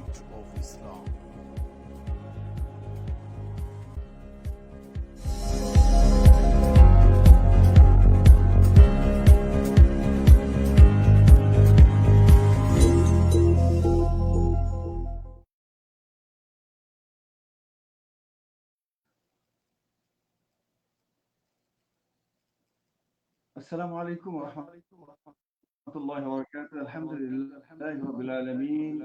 knowledge of Islam. السلام عليكم ورحمة الله وبركاته. الحمد لله رب العالمين.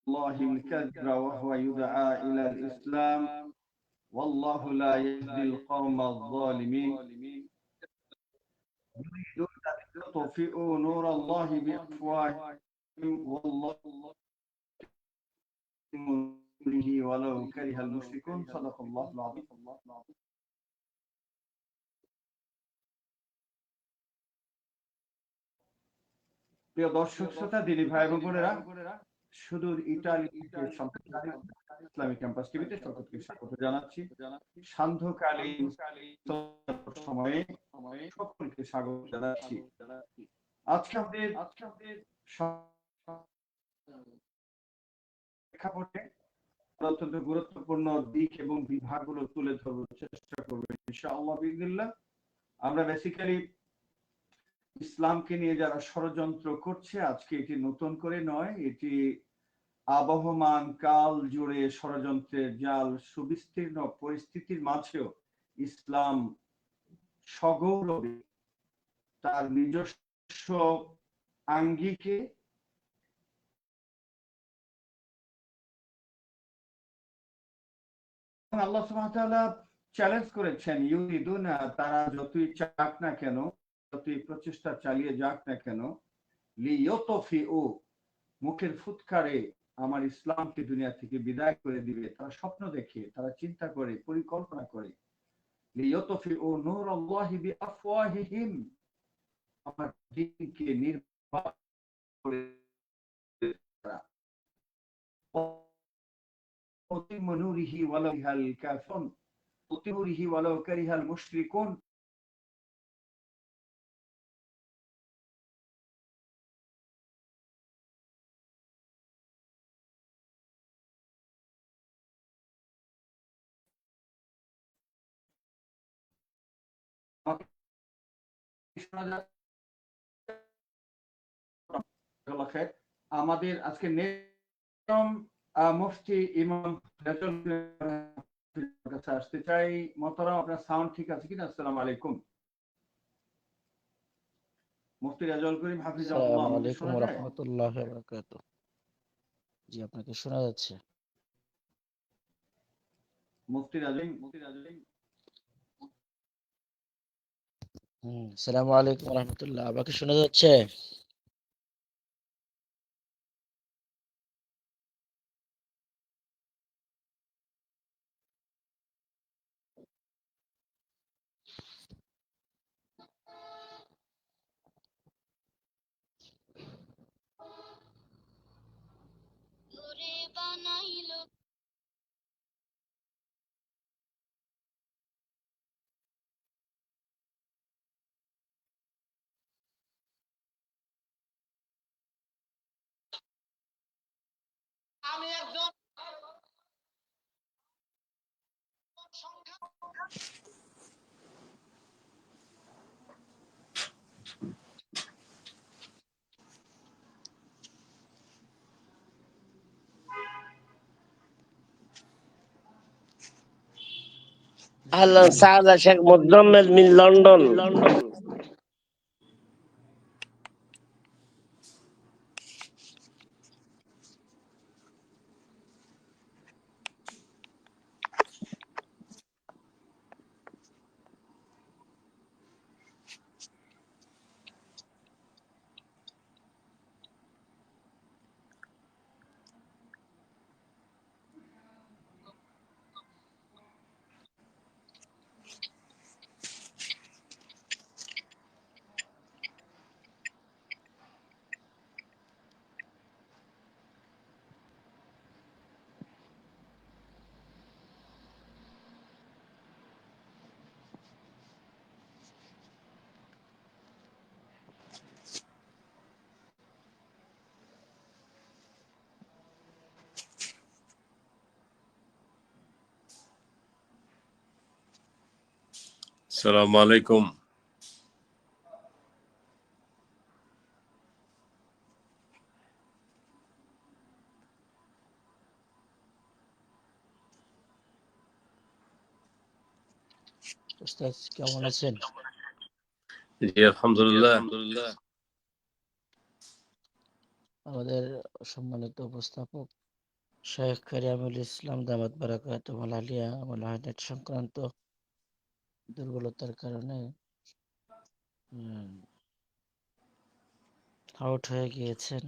الله الكبر وهو يدعى إلى الإسلام والله لا يهدي القوم الظالمين. يريدون أن يطفئوا نور الله بأفواههم والله نوره ولو كره المشركون. صدق الله العظيم. প্রিয় দর্শক শ্রোতা, দিনী ভাই এবং বোনেরা, সুদূর ইতালি থেকে সম্প্রচারিত ইসলামিক ক্যাম্পাস টিভিতে সকলকে স্বাগত জানাচ্ছি। সান্ধ্যকালীন সময়ে সকলকে স্বাগত জানাচ্ছি। আজকে আমাদের প্রেক্ষাপটে অত্যন্ত গুরুত্বপূর্ণ দিক এবং বিভাগগুলো তুলে ধরার চেষ্টা করব ইনশাআল্লাহ বিইজনিল্লাহ। আমরা বেসিক্যালি ইসলামকে নিয়ে যারা ষড়যন্ত্র করছে, আজকে এটি নতুন করে নয়, এটি আবহমান কাল জুড়ে ষড়যন্ত্রের জাল সুবিস্তীর্ণ পরিস্থিতির মাঝেও ইসলাম সগৌরবে তার নিজস্ব আঙ্গিকে আল্লাহ সুবহানাহু ওয়া তাআলা চ্যালেঞ্জ করেছেন, ইউরিদুনা, তারা যতই চাক না কেন, যতই প্রচেষ্টা চালিয়ে যাক না কেন, লিইউতফিউ, মুখের ফুৎকারে আমার ইসলামকে দুনিয়া থেকে বিদায় করে দিবে। তারা স্বপ্ন দেখে, তারা চিন্তা করে, পরিকল্পনা করে। লিইউতফিউ নূরাল্লাহি বিআফওয়াহিহিম, আমার দ্বীনকে নির্বাক করে তারা উতিম্মু নূরিহি ওয়ালাউ কারিহাল কাফিরুন, উতিম্মু নূরিহি ওয়ালাউ কারিহাল মুশরিকুন। আমাদের আজকে মুফতি ইমাম কাছে আসতে চাই। মোহতারাম, আপনার সাউন্ড ঠিক আছে কিনা? আসসালামু আলাইকুম। মুফতি রেজাউল করিম হাফিজাহুল্লাহ, আসসালামু আমাকে আলাইকুম শোনা ওয়া যায়? রাহমাতুল্লাহি ওয়া বারাকাতুহু। জি, আপনাকে শোনা যাচ্ছে। মুফতি রেজাউল, আসসালামু আলাইকুম ওয়া রাহমাতুল্লাহ। আমাকে শোনা যাচ্ছে? আমি একজন أهلا وسهلا شيخ متضمن من لندن. السلام عليكم. উস্তাদ কেমন আছেন? জি আলহামদুলিল্লাহ। আমাদের সম্মানিত উপস্থাপক শেখ কারিয়ামুল ইসলাম দামাত বারাকাতুহুল আলিয়া নেট সংক্রান্ত দুর্বলতার কারণে আউট হয়ে গিয়েছেন।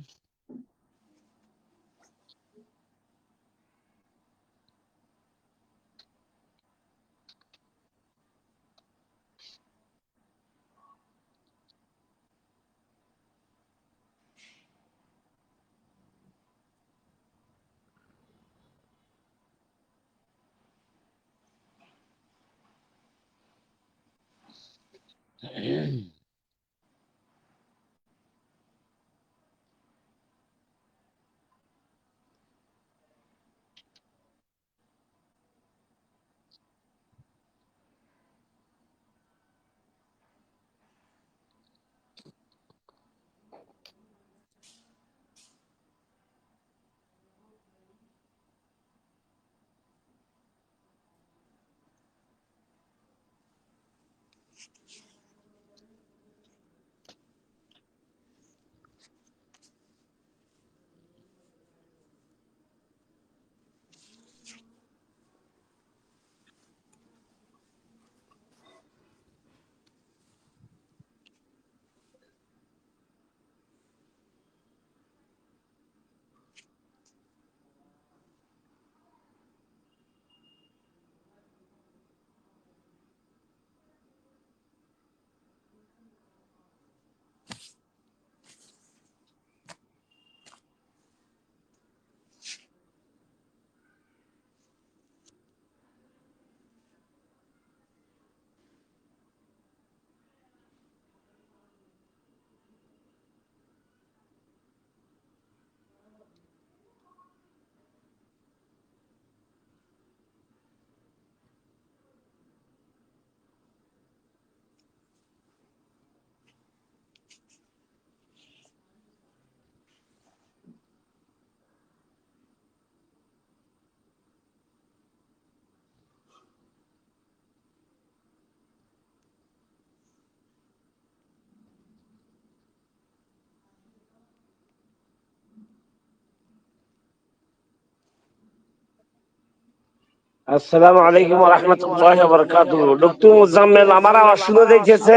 আসসালামু আলাইকুম ওয়া রাহমাতুল্লাহি ওয়া বারাকাতুহু। ডক্টর মুজাম্মেল আমার আওয়াজ শুনে দেখেছে?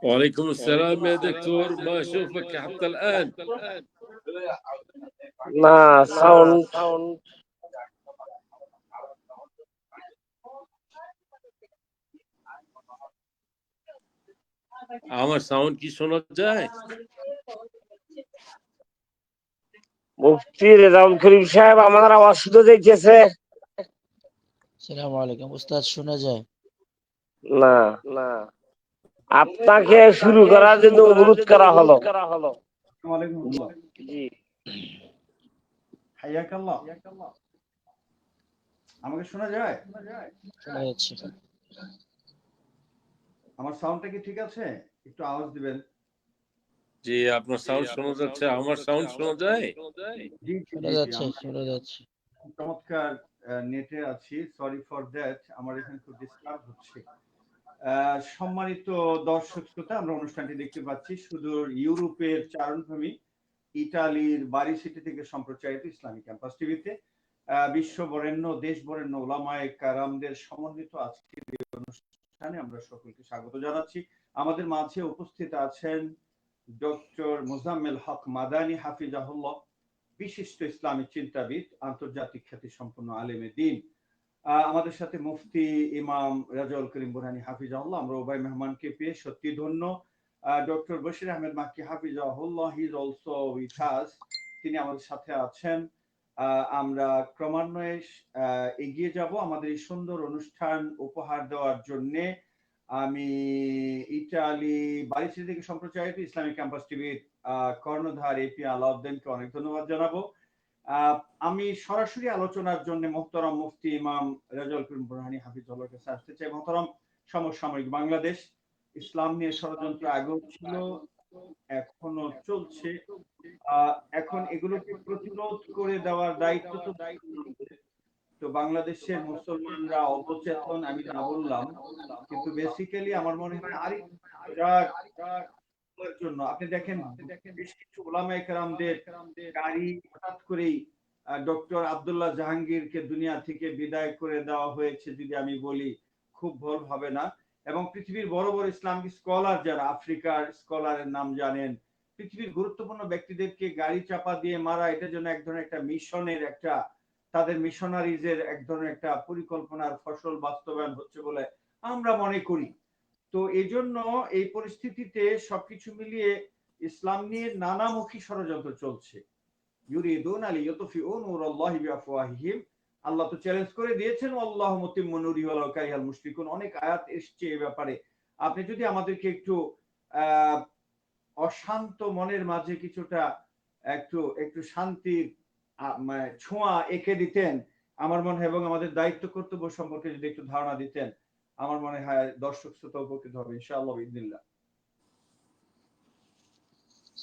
وعليكم السلام يا دكتور، ما أشوفك حتى الآن. না সাউন্ড আমার সাউন্ড কি শোনা যায়? মুফতি রেজাউল করিম সাহেব আমার আওয়াজ শুনে দেখেছে? আসসালামু আলাইকুম উস্তাদ, শোনা যায়? না, আপনাকে শুরু করার জন্য অনুরোধ করা হলো। ওয়ালাইকুমুস-সালাম। জি হাইয়াকাল্লাহ। আমাকে শোনা যায়? শোনা যাচ্ছে। আমার সাউন্ডটা কি ঠিক আছে? একটু আওয়াজ দিবেন। জি আপনার সাউন্ড শোনা যাচ্ছে, আমার সাউন্ড শোনা যায়? জি শোনা যাচ্ছে, শোনা যাচ্ছে। চমৎকার নেটে আছি। Sorry for that. আমার এখানে খুব ডিস্টার্ব হচ্ছে। সম্মানিত দর্শক শ্রোতা, আমরা অনুষ্ঠানটি দেখতে পাচ্ছি সুদূর ইউরোপের চারণভূমি ইতালির বারি সিটি থেকে সম্প্রচারিত ইসলামিক ক্যাম্পাস টিভিতে বিশ্ব বরেণ্য দেশ বরেণ্য ওলামায়ে কারামদের সমন্বিত আজকের এই অনুষ্ঠানে আমরা সকলকে স্বাগত জানাচ্ছি। আমাদের মাঝে উপস্থিত আছেন ডক্টর মুজাম্মেল হক মাদানী হাফিজাহুল্লাহ, বিশিষ্ট ইসলামিক চিন্তাবিদ, আন্তর্জাতিক খ্যাতি সম্পন্ন আলেমে দ্বীন। আমাদের সাথে মুফতি ইমাম রেজাউল করিম বুরহানি হাফিজাহুল্লাহ। আমরা উভয় মেহমানকে পেয়ে সত্যি ধন্য। ডক্টর বশির আহমেদ মাক্কি হাফিজাহুল্লাহ, he is also with us. তিনি আমাদের সাথে আছেন। আমরা ক্রমান্বয়ে এগিয়ে যাব আমাদের এই সুন্দর অনুষ্ঠান উপহার দেওয়ার জন্যে। আমি ইতালি বারিসি থেকে সম্প্রচারিত ইসলামিক ক্যাম্পাস টিভির কর্ণধার এপি আলাউদ্দিনকে অনেক ধন্যবাদ জানাবো। আহ, আমি সরাসরি আলোচনার জন্য মোহতারাম মুফতি ইমাম রেজাউল করিম বুরহানি হাফিজুল্লাহর কাছে আসতে চাই। মোহতারাম, সমসাময়িক বাংলাদেশ ইসলাম নিয়ে ষড়যন্ত্র আগেও ছিল, এখনো চলছে। এখন এগুলোকে প্রতিরোধ করে দেওয়ার দায়িত্ব তো আমাদের। তো বাংলাদেশের মুসলমানরা অবচেতন আমি না বললাম, কিন্তু বেসিক্যালি আমার মনে হয় আরেকটু সজাগ হওয়ার জন্য। আপনি দেখেন বেশ কিছু ওলামায়ে কেরামদের গাড়ি হঠাৎ করেই ডক্টর আব্দুল্লাহ জাহাঙ্গীরকে দুনিয়া থেকে বিদায় করে দেওয়া হয়েছে, যদি আমি বলি খুব ভুল হবে না। এবং পৃথিবীর বড় বড় ইসলামিক স্কলার, যারা আফ্রিকার স্কলারের নাম জানেন, পৃথিবীর গুরুত্বপূর্ণ ব্যক্তিদেরকে গাড়ি চাপা দিয়ে মারা, এটা যেন এক ধরনের একটা মিশনের একটা, তাদের মিশনারিজের এক ধরনের একটা পরিকল্পনার ফসল বাস্তবায়ন হচ্ছে বলে আমরা মনে করি। তো এজন্য এই পরিস্থিতিতে সবকিছু মিলিয়ে ইসলাম নিয়ে নানামুখী ষড়যন্ত্র চলছে। ইউরিদুনা লিইউতফিউ নূরাল্লাহি বিআফওয়াহিহিম। আল্লাহ তো চ্যালেঞ্জ করে দিয়েছেন, আল্লাহু মুতিম্মু নূরিহি ওয়ালাউ কারিহাল মুশরিকুন। অনেক আয়াত এসছে এই ব্যাপারে। আপনি যদি আমাদেরকে একটু আহ, অশান্ত মনের মাঝে কিছুটা একটু একটু শান্তির মানে ছোঁয়া এঁকে দিতেন, আমার মনে হয়, এবং আমাদের দায়িত্ব কর্তব্য সম্পর্কে যদি একটু ধারণা দিতেন, আমার মনে হয় দর্শক শ্রোতা উপকৃত হবে ইনশাআল্লাহ বিইذنিল্লাহ।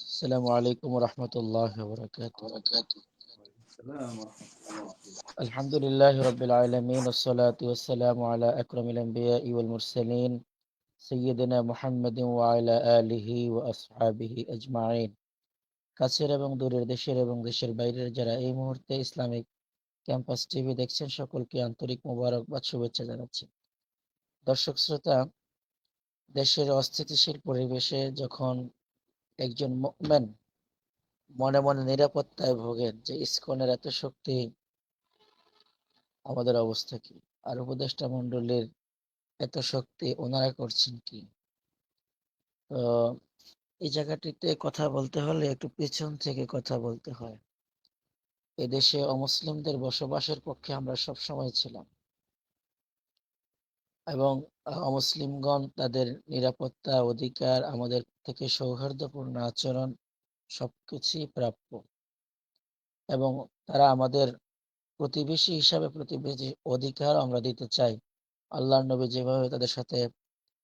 আসসালামু আলাইকুম ওয়া রাহমাতুল্লাহি ওয়া বারাকাতুহু। আসসালামু আলাইকুম। আলহামদুলিল্লাহি রাব্বিল আলামিন ওয়াসসালাতু ওয়াসসালামু আলা আকরামিল আম্বিয়াই ওয়াল মুরসালিন সাইয়্যিদিনা মুহাম্মাদিন ওয়া আলা আলিহি ওয়া আসহাবিহি আজমাইন। কাছের এবং দূরের, দেশের এবং দেশের বাইরের যারা এই মুহূর্তে ইসলামিক ক্যাম্পাস টিভি দেখছেন, সকলকে আন্তরিক মোবারকবাদ, শুভেচ্ছা জানাচ্ছি। দর্শক শ্রোতা, দেশের অস্থিতিশীল পরিবেশে যখন একজন মুমিন মনে মনে নিরাপত্তায় ভোগেন যে ইসকনের এত শক্তি, আমাদের অবস্থা কি? আর উপদেষ্টা মণ্ডলীর এত শক্তি, ওনারা করছেন কি? তো এই জায়গাটিতে কথা বলতে হলে একটু পিছন থেকে কথা বলতে হয়। এদেশে অমুসলিমদের বসবাসের পক্ষে আমরা সব সময় ছিলাম, এবং অমুসলিমগণ তাদের নিরাপত্তা, অধিকার, আমাদের থেকে সৌহার্দ্যপূর্ণ আচরণ সবকিছুই প্রাপ্য, এবং তারা আমাদের প্রতিবেশী হিসাবে প্রতিবেশী অধিকার আমরা দিতে চাই। আল্লাহর নবী যেভাবে তাদের সাথে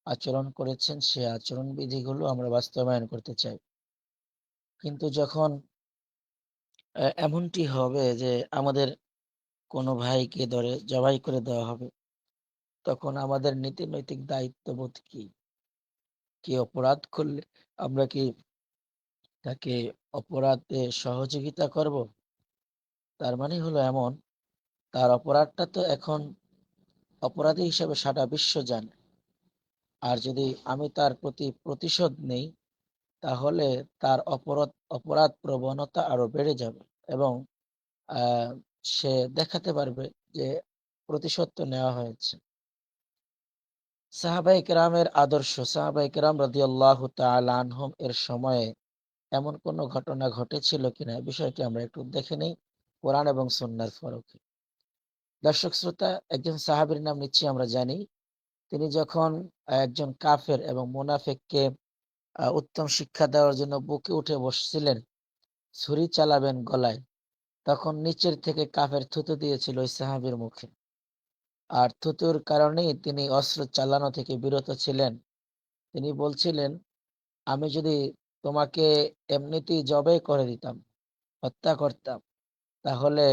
আচরণ করেছেন, সে আচরণ বিধিগুলো আমরা বাস্তবায়ন করতে চাই। কিন্তু যখন এমনটি হবে যে আমাদের কোনো ভাইকে ধরে জবাই করে দেওয়া হবে, তখন আমাদের নীতি নৈতিক দায়িত্ববোধ কি? কি অপরাধ করলে আমরা কি তাকে অপরাধে সহযোগিতা করব? তার মানে হলো এমন, তার অপরাধটা তো এখন অপরাধী হিসেবে সারা বিশ্ব জানে। আর যদি আমি তার প্রতি প্রতিশোধ নেই, তাহলে তার অপরাধ অপরাধ প্রবণতা আরো বেড়ে যাবে, এবং আহ, সে দেখাতে পারবে যে প্রতিশোধ তো নেওয়া হয়েছে। সাহাবায়ে কেরামের আদর্শ, সাহাবায়ে কেরাম রাদিয়াল্লাহু তাআলা আনহুম এর সময়ে এমন কোনো ঘটনা ঘটেছিল কিনা, বিষয়টি আমরা একটু দেখে নেই কোরআন এবং সুন্নাহর ফরকে। দর্শক শ্রোতা, একজন সাহাবীর নাম নিশ্চয়ই আমরা জানি। তিনি যখন একজন কাফের এবং মুনাফিককে উত্তম শিক্ষা দেওয়ার জন্য বুকে উঠে বসছিলেন, ছুরি চালাবেন গলায়, তখন নিচের থেকে কাফের থুতু দিয়েছিল ওই সাহাবীর মুখে। আর থুতুর কারণেই তিনি অস্ত্র চালানো থেকে বিরত ছিলেন। তিনি বলছিলেন, আমি যদি তোমাকে এমনিতেই জবাই করে দিতাম, হত্যা করতাম, তাহলে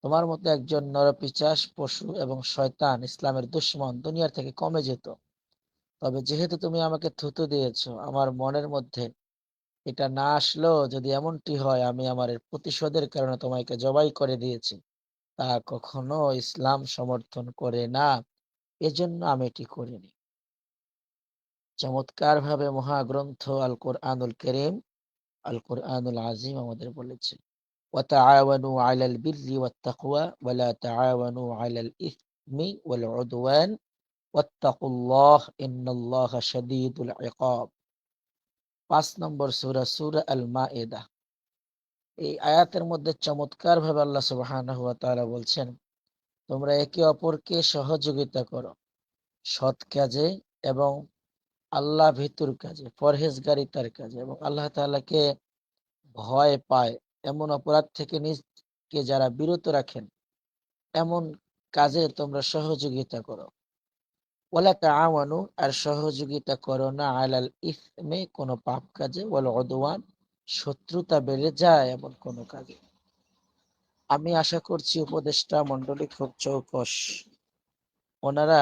তোমার মতো একজন নরপিশাচ, পশু এবং শয়তান, ইসলামের দুশমন দুনিয়ার থেকে কমে যেত। তবে যেহেতু তুমি আমাকে থুতু দিয়েছো, আমার মনের মধ্যে এটা না আসলেও যদি এমনটি হয় আমি আমার এর প্রতিশোধের কারণে তোমাকে জবাই করে দিয়েছি, তা কখনো ইসলাম সমর্থন করে না, এজন্য আমি এটি করিনি। চমৎকার ভাবে মহাগ্রন্থ আল কোরআনুল কারীম, আল কোরআনুল আজিম আমাদের বলেছে, وتعاونوا على البر والتقوى ولا تعاونوا على الإثم والعدوان واتقوا الله إن الله شديد العقاب। 5 নম্বর সূরা, সূরা আল মাইদা। এই আয়াতের মধ্যে চমৎকার ভাবে আল্লাহ সুবহানাহু ওয়া তাআলা বলছেন, তোমরা একে অপরকে সহযোগিতা করো সৎ কাজে এবং আল্লাহ ভীতুর কাজে, পরহেজগারিতার কাজে, এবং আল্লাহ তাআলাকে ভয় পায় এমন অপরাধ থেকে কে যারা বিরত রাখেন এমন কাজে তোমরা সহযোগিতা করো। ওয়ালা তাআওয়ানু, আর সহযোগিতা করো না আলাল ইসমে, কোনো পাপ কাজে, ওয়াল উদওয়ান, শত্রুতা বেড়ে যায় এমন কোনো কাজে। আমি আশা করছি উপদেষ্টা মণ্ডলী খুব চৌকস। ওনারা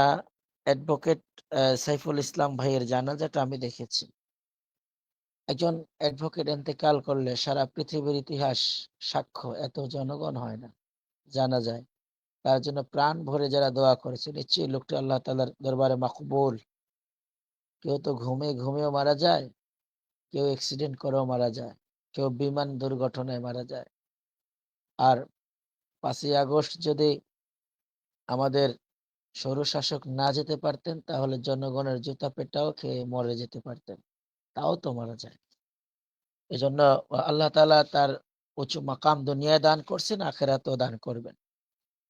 অ্যাডভোকেট সাইফুল ইসলাম ভাইয়ের জানাজাটা আমি দেখেছি। একজন অ্যাডভোকেট ইন্তেকাল করলে সারা পৃথিবীর ইতিহাস সাক্ষ্য এত জনগণ হয় না, জানা যায়। তার জন্য প্রাণ ভরে যারা দোয়া করেছে, নিশ্চয়ই লোকটি আল্লাহ তাআলার দরবারে মাকবুল। কেউ তো ঘুমে ঘুমেও মারা যায়, কেউ অ্যাক্সিডেন্ট করেও মারা যায়, কেউ বিমান দুর্ঘটনায় মারা যায়। আর 5ই আগস্ট যদি আমাদের স্বৈরশাসক না যেতে পারতেন, তাহলে জনগণের জুতা পেটাও খেয়ে মরে যেতে পারতেন, তাও তো মারা যায়। এজন্য আল্লাহ তাআলা তার উঁচু মাকাম দুনিয়ায় দান করছেন, আখিরাতেও দান করবেন।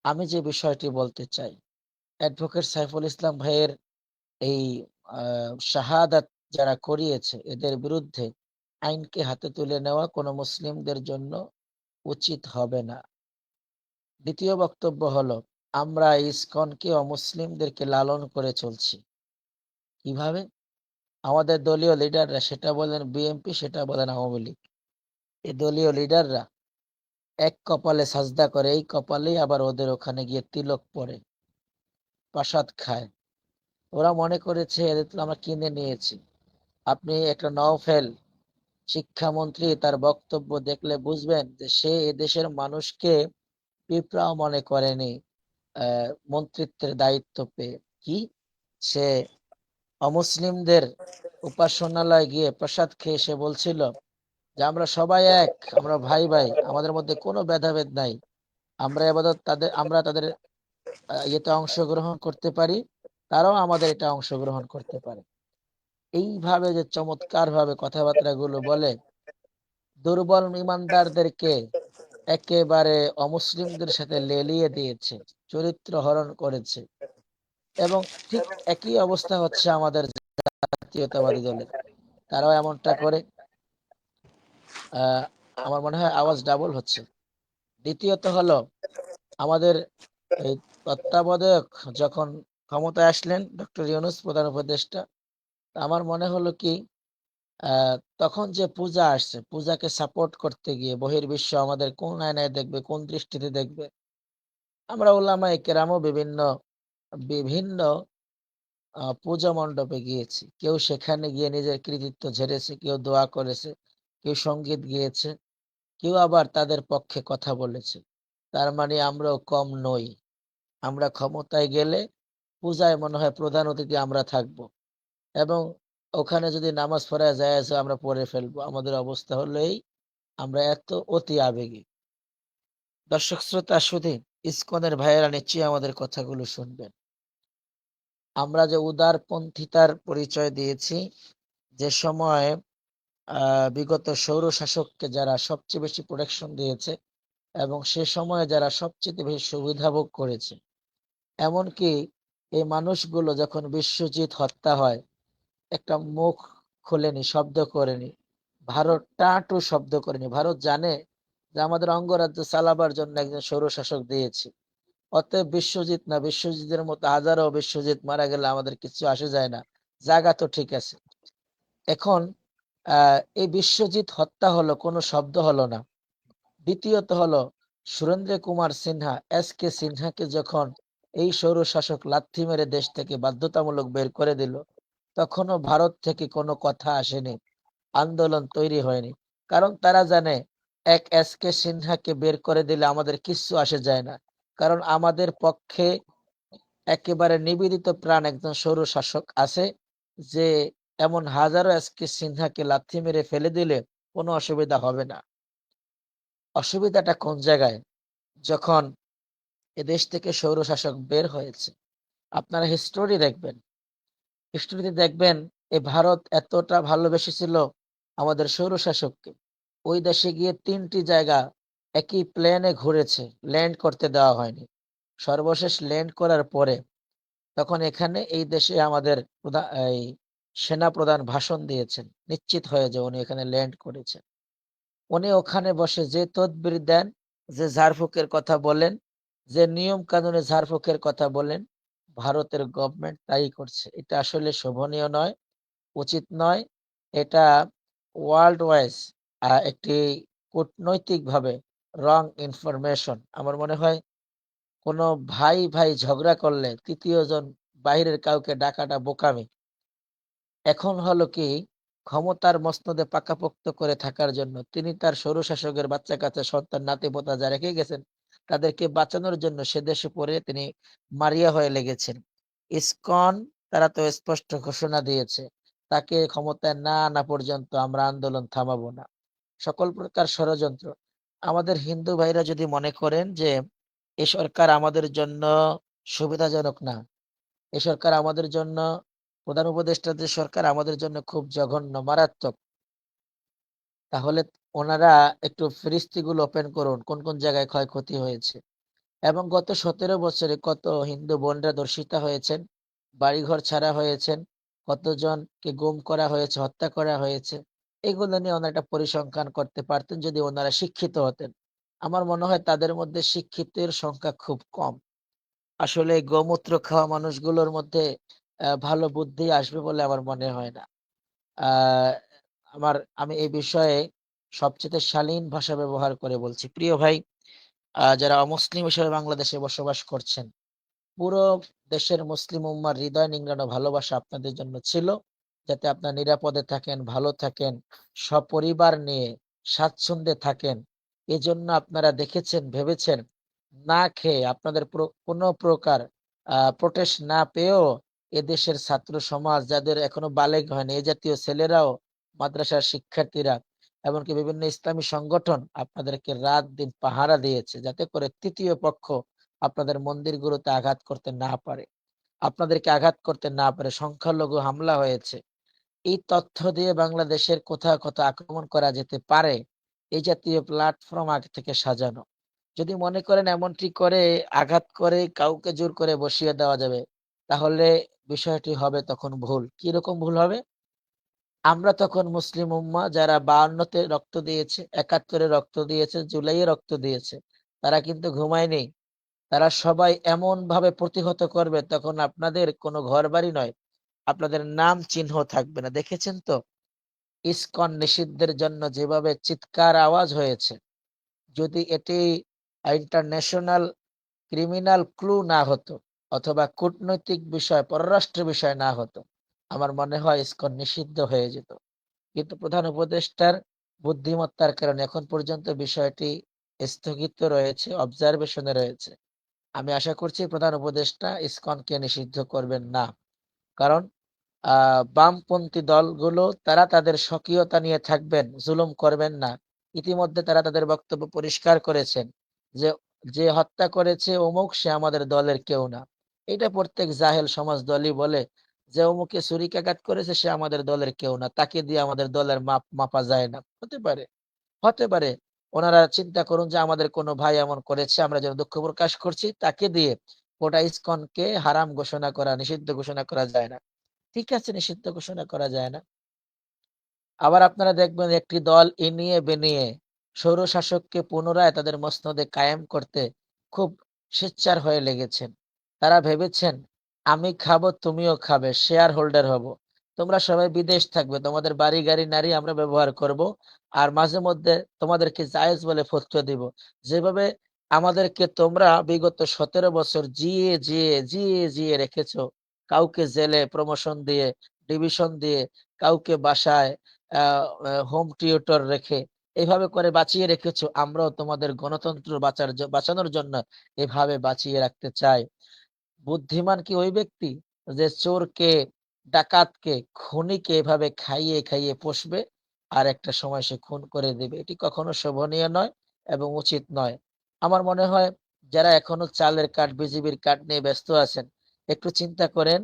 আমি যে বিষয়টি বলতে চাই, অ্যাডভোকেট সাইফুল ইসলাম ভাইয়ের এই শাহাদাত যারা করিয়েছে, এদের বিরুদ্ধে আইনকে হাতে তুলে নেওয়া কোনো মুসলিমদের জন্য উচিত হবে না। দ্বিতীয় বক্তব্য হলো, আমরা ইসকনকে অমুসলিমদেরকে লালন করে চলছি। কিভাবে? আমাদের দলীয় লিডাররা, সেটা বলেন বিএনপি, সেটা বলেন আওয়ামী লীগ, এই দলীয় লিডাররা এক কপালে সাজদা করে, এই কপালেই আবার ওদের ওখানে গিয়ে তিলক পরে প্রসাদ খায়। ওরা মনে করেছে এদের তো আমরা কিনে নিয়েছি। আপনি একটা নওফেল শিক্ষামন্ত্রী, তার বক্তব্য দেখলে বুঝবেন যে সে এদেশের মানুষকে পিঁপড়াও মনে করেনি মন্ত্রিত্বের দায়িত্ব পেয়ে। কি, সে অমুসলিমদের উপাসনালয় গিয়ে প্রসাদ খেয়ে সে বলছিল যে আমরা সবাই এক, আমরা ভাই ভাই, আমাদের মধ্যে কোনো ভেদাভেদ নাই, আমরা এবাদত আমরা তাদের ইয়েতে অংশগ্রহণ করতে পারি, তারাও আমাদের এটা অংশগ্রহণ করতে পারে। এইভাবে যে চমৎকার ভাবে কথাবার্তা গুলো বলে, দুর্বল ইমানদারদেরকে একেবারে অমুসলিমদের সাথে লেলিয়ে দিয়েছে, চরিত্র হরণ করেছে। এবং ঠিক একই অবস্থা হচ্ছে আমাদের জাতীয়তাবাদী দলের, তারাও এমনটা করে। আমার মনে হয় আওয়াজ ডাবল হচ্ছে। দ্বিতীয়ত হলো, আমাদের এই তত্ত্বাবধায়ক যখন ক্ষমতায় আসলেন ডক্টর ইউনূস প্রধান উপদেষ্টা, আমার মনে হলো কি, তখন যে পূজা আসছে, পূজাকে সাপোর্ট করতে গিয়ে বহির্বিশ্ব আমাদের কোন আয়নায় দেখবে, কোন দৃষ্টিতে দেখবে। আমরা উলামায়ে কেরামও বিভিন্ন বিভিন্ন পূজা মণ্ডপে গিয়েছি, কেউ সেখানে গিয়ে নিজের কৃতিত্ব ঝেড়েছে, কেউ দোয়া করেছে, কেউ সঙ্গীত গিয়েছে, কেউ আবার তাদের পক্ষে কথা বলেছে। তার মানে আমরাও কম নই। আমরা ক্ষমতায় গেলে পূজায় মনে হয় প্রধান অতিথি আমরা থাকব, এবং ওখানে যদি নামাজ পড়া যায় আছে আমরা পড়ে ফেলবো। আমাদের অবস্থা হলো এই, আমরা এত অতি আবেগী। দর্শক শ্রোতা, শুধু ইসকনের ভাইয়েরা নিশ্চয়ই আমাদের কথাগুলো শুনবেন। আমরা যে উদারপন্থিতার পরিচয় দিয়েছি, যে সময় বিগত সৌর শাসককে যারা সবচেয়ে বেশি প্রোটেকশন দিয়েছে, এবং সে সময়ে যারা সবচেয়ে বেশি সুবিধা ভোগ করেছে, এমনকি এই মানুষগুলো যখন বিশ্বজিৎ হত্যা হয়, একটা মুখ খোলেনি, শব্দ করেনি, ভারত টাটু শব্দ করেনি। ভারত জানে যে আমাদের অঙ্গরাজ্য চালাবার জন্য একজন স্বৈরশাসক দিয়েছি, অতএব বিশ্বজিৎ না, বিশ্বজিতের মতো হাজারো বিশ্বজিৎ মারা গেলে আমাদের কিছু আসে যায় না, জায়গা তো ঠিক আছে। এখন এই বিশ্বজিৎ হত্যা হলো, কোনো শব্দ হলো না। দ্বিতীয়ত হলো, সুরেন্দ্র কুমার সিনহা, SK সিনহাকে যখন এই স্বৈরশাসক লাথি মেরে দেশ থেকে বাধ্যতামূলক বের করে দিল, তখনও ভারত থেকে কোনো কথা আসেনি, আন্দোলন তৈরি হয়নি। কারণ তারা জানে এক SK সিনহাকে বের করে দিলে আমাদের কিচ্ছু আসে যায় না, কারণ আমাদের পক্ষে একেবারে নিবেদিত প্রাণ একজন স্বৈরশাসক আছে, যে এমন হাজারো SK সিনহাকে লাথি মেরে ফেলে দিলে কোনো অসুবিধা হবে না। অসুবিধাটা কোন জায়গায়? যখন এদেশ থেকে স্বৈরশাসক বের হয়েছে, আপনারা হিস্টোরিতে দেখবেন এই ভারত এতটা ভালোবেসেছিল আমাদের স্বৈরশাসককে, ওই দেশে গিয়ে 3টি জায়গা একই প্লেনে ঘুরেছে, ল্যান্ড করতে দেওয়া হয়নি। সর্বশেষ ল্যান্ড করার পরে তখন এখানে এই দেশে আমাদের এই সেনা প্রধান ভাষণ দিয়েছেন, নিশ্চিত হয়ে যে উনি এখানে ল্যান্ড করেছেন। উনি ওখানে বসে যে তদবির দেন, যে ঝাড়ফুঁকের কথা বলেন, যে নিয়ম কানুনে ঝাড়ফুঁকের কথা বলেন, ভারতের গভর্নমেন্ট তাই করছে। এটা আসলে শোভনীয় নয়, উচিত নয়। এটা ওয়ার্ল্ড ওয়াইজ একটি কূটনৈতিকভাবে রং ইনফরমেশন। আমার মনে হয় কোনো ভাই ভাই ঝগড়া করলে তৃতীয় জন বাইরের কাউকে ডাকাটা বোকামি। এখন হলো কি, ক্ষমতার মসনদে পাকাপোক্ত করে থাকার জন্য তিনি তার স্বৈরশাসকের বাচ্চা কাচ্চা সন্তান নাতি পোতা যা রেখে গেছেন তাদেরকে বাঁচানোর জন্য সে দেশে পড়ে তিনি মারিয়া হয়ে লেগেছেন। ইসকন তারা তো স্পষ্ট ঘোষণা দিয়েছে, তাকে ক্ষমতায় না আনা পর্যন্ত আমরা আন্দোলন থামাবো না। সকল প্রকার ষড়যন্ত্র। আমাদের হিন্দু ভাইরা যদি মনে করেন যে এ সরকার আমাদের জন্য সুবিধাজনক না, এ সরকার আমাদের জন্য, প্রধান উপদেষ্টা যে সরকার আমাদের জন্য খুব জঘন্য মারাত্মক, তাহলে ওনারা একটু ফিরিস্তিগুলো ওপেন করুন কোন কোন জায়গায় ক্ষয়ক্ষতি হয়েছে। এবং গত 17 বছরে কত হিন্দু বোনরা ধর্ষিতা হয়েছেন, বাড়িঘর ছাড়া হয়েছেন, কতজনকে গুম করা হয়েছে, হত্যা করা হয়েছে। এগুলো নিয়ে ওনারা একটা পরিসংখ্যান করতে পারতেন যদি ওনারা শিক্ষিত হতেন। আমার মনে হয় তাদের মধ্যে শিক্ষিতের সংখ্যা খুব কম। আসলে এই গোমূত্র খাওয়া মানুষগুলোর মধ্যে ভালো বুদ্ধি আসবে বলে আমার মনে হয় না। আহ আমি এই বিষয়ে সবচেয়ে শালীন ভাষা ব্যবহার করে বলছি, প্রিয় ভাই, যারা অমুসলিম হিসেবে বাংলাদেশে বসবাস করছেন, পুরো দেশের মুসলিম উম্মার হৃদয় নিংড়ানো ভালোবাসা আপনাদের জন্য ছিল, যাতে আপনারা নিরাপদে থাকেন, ভালো থাকেন, সপরিবার নিয়ে স্বাচ্ছন্দ্যে থাকেন। এজন্য আপনারা দেখেছেন, ভেবেছেন, না খেয়ে আপনাদের কোনো প্রকার প্রোটেস্ট না পেয়েও এদেশের ছাত্র সমাজ যাদের এখনো বালেগ হয়নি, এই জাতীয় ছেলেরাও, মাদ্রাসার শিক্ষার্থীরা, এমনকি বিভিন্ন ইসলামী সংগঠন আপনাদেরকে রাত দিন পাহারা দিয়েছে, যাতে করে তৃতীয় পক্ষ আপনাদের মন্দিরগুলোতে আঘাত করতে না পারে, আপনাদেরকে আঘাত করতে না পারে। সংখ্যালঘু হামলা হয়েছে, এই তথ্য দিয়ে বাংলাদেশের কোথাও কোথাও আক্রমণ করা যেতে পারে, এই জাতীয় প্ল্যাটফর্ম আগে থেকে সাজানো। যদি মনে করেন এমনটি করে আঘাত করে কাউকে জোর করে বসিয়ে দেওয়া যাবে, তাহলে বিষয়টি হবে তখন ভুল। কিরকম ভুল হবে? আমরা তখন মুসলিম উম্মা যারা 52-তে রক্ত দিয়েছে, 71-এ রক্ত দিয়েছে, জুলাইয়ে রক্ত দিয়েছে, তারা কিন্তু ঘুমায়নি। তারা সবাই এমন ভাবে প্রতিহত করবে, তখন আপনাদের কোনো ঘর বাড়ি নয়, আপনাদের নাম চিহ্ন থাকবে না। দেখেছেন তো ইসকন নিষিদ্ধের জন্য যেভাবে চিৎকার আওয়াজ হয়েছে, যদি এটি ইন্টারন্যাশনাল ক্রিমিনাল ক্লু না হতো, অথবা কূটনৈতিক বিষয়, পররাষ্ট্র বিষয় না হতো, আমার মনে হয় ইসকন নিষিদ্ধ হয়ে যেত। কিন্তু প্রধান উপদেষ্টার বুদ্ধিমত্তার কারণে এখন পর্যন্ত বিষয়টি স্থগিত রয়েছে, অবজারভেশনে রয়েছে। আমি আশা করছি প্রধান উপদেষ্টা ইসকনকে নিষিদ্ধ করবেন না, কারণ বামপন্থী দলগুলো তারা তাদের স্বকীয়তা নিয়ে থাকবেন, জুলুম করবেন না। ইতিমধ্যে তারা তাদের বক্তব্য পরিষ্কার করেছেন যে যে হত্যা করেছে অমুক সে আমাদের দলের কেউ না। এটা প্রত্যেক জাহেল সমাজ দলই বলে যে অমুকে ছুরিকাঘাত করেছে সে আমাদের দলের কেউ না, তাকে দিয়ে আমাদের দলের মাপ মাপা যায় না। হতে পারে, হতে পারে ওনারা চিন্তা করুন যে আমাদের কোনো ভাই এমন করেছে, আমরা যেন দুঃখ প্রকাশ করছি, তাকে দিয়ে গোটা ইসকনকে হারাম ঘোষণা করা, নিষিদ্ধ ঘোষণা করা যায় না। ঠিক আছে, নিষিদ্ধ ঘোষণা করা যায় না। আবার আপনারা দেখবেন একটি দল ইনিয়ে বিনিয়ে স্বৈরশাসককে পুনরায় তাদের মসনদে কায়েম করতে খুব সোচ্চার হয়ে লেগেছেন। তারা ভেবেছেন আমি খাবো তুমিও খাবে, শেয়ার হোল্ডার হব, তোমরা সবাই বিদেশ থাকবে, তোমাদের বাড়ি গাড়ি নারী আমরা ব্যবহার করব, আর মাঝে মধ্যে তোমাদেরকে জায়েজ বলে ফতোয়া দিব। যেভাবে আমাদেরকে তোমরা বিগত 17 বছর জিয়ে জিয়ে জিয়ে জিয়ে রেখেছো, কাউকে জেলে প্রমোশন দিয়ে, ডিভিশন দিয়ে, কাউকে বাসায় হোম টিউটর রেখে, এইভাবে করে বাঁচিয়ে রেখেছো, আমরাও তোমাদের গণতন্ত্র বাঁচানোর জন্য এভাবে বাঁচিয়ে রাখতে চাই। বুদ্ধিমান কি ওই ব্যক্তি যে চোরকে, ডাকাতকে, খুনিকে এভাবে খাইয়ে খাইয়ে পোষবে আর একটা সময় সে খুন করে দেবে? এটি কখনো শোভনীয় নয় এবং উচিত নয়। আমার মনে হয় যারা এখনো চালের কার্ড, বিজিবির কার্ড নিয়ে ব্যস্ত আছেন, একটু চিন্তা করেন,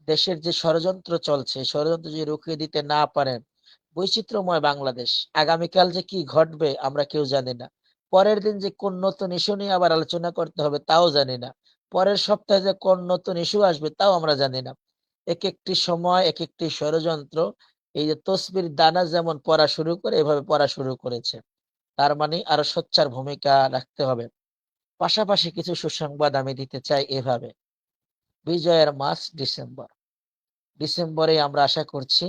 দেশের যে ষড়যন্ত্র চলছে, ষড়যন্ত্র যদি রুখিয়ে দিতে না পারেন, বৈচিত্র্যময় বাংলাদেশ, আগামীকাল যে কি ঘটবে আমরা কেউ জানি না। পরের দিন যে কোন নতুন ইস্যু নিয়ে আবার আলোচনা করতে হবে তাও জানি না। পরের সপ্তাহে যে কোন নতুন ইস্যু আসবে তাও আমরা জানি না। এক একটি সময় এক একটি ষড়যন্ত্র, এই যে তসবির দানা যেমন পড়া শুরু করে এভাবে পড়া শুরু করেছে। তার মানে আরো সোচ্চার ভূমিকা রাখতে হবে। পাশাপাশি কিছু সুসংবাদ আমি দিতে চাই এভাবে। বিজয়ের মাস ডিসেম্বর। ডিসেম্বরে আমরা আশা করছি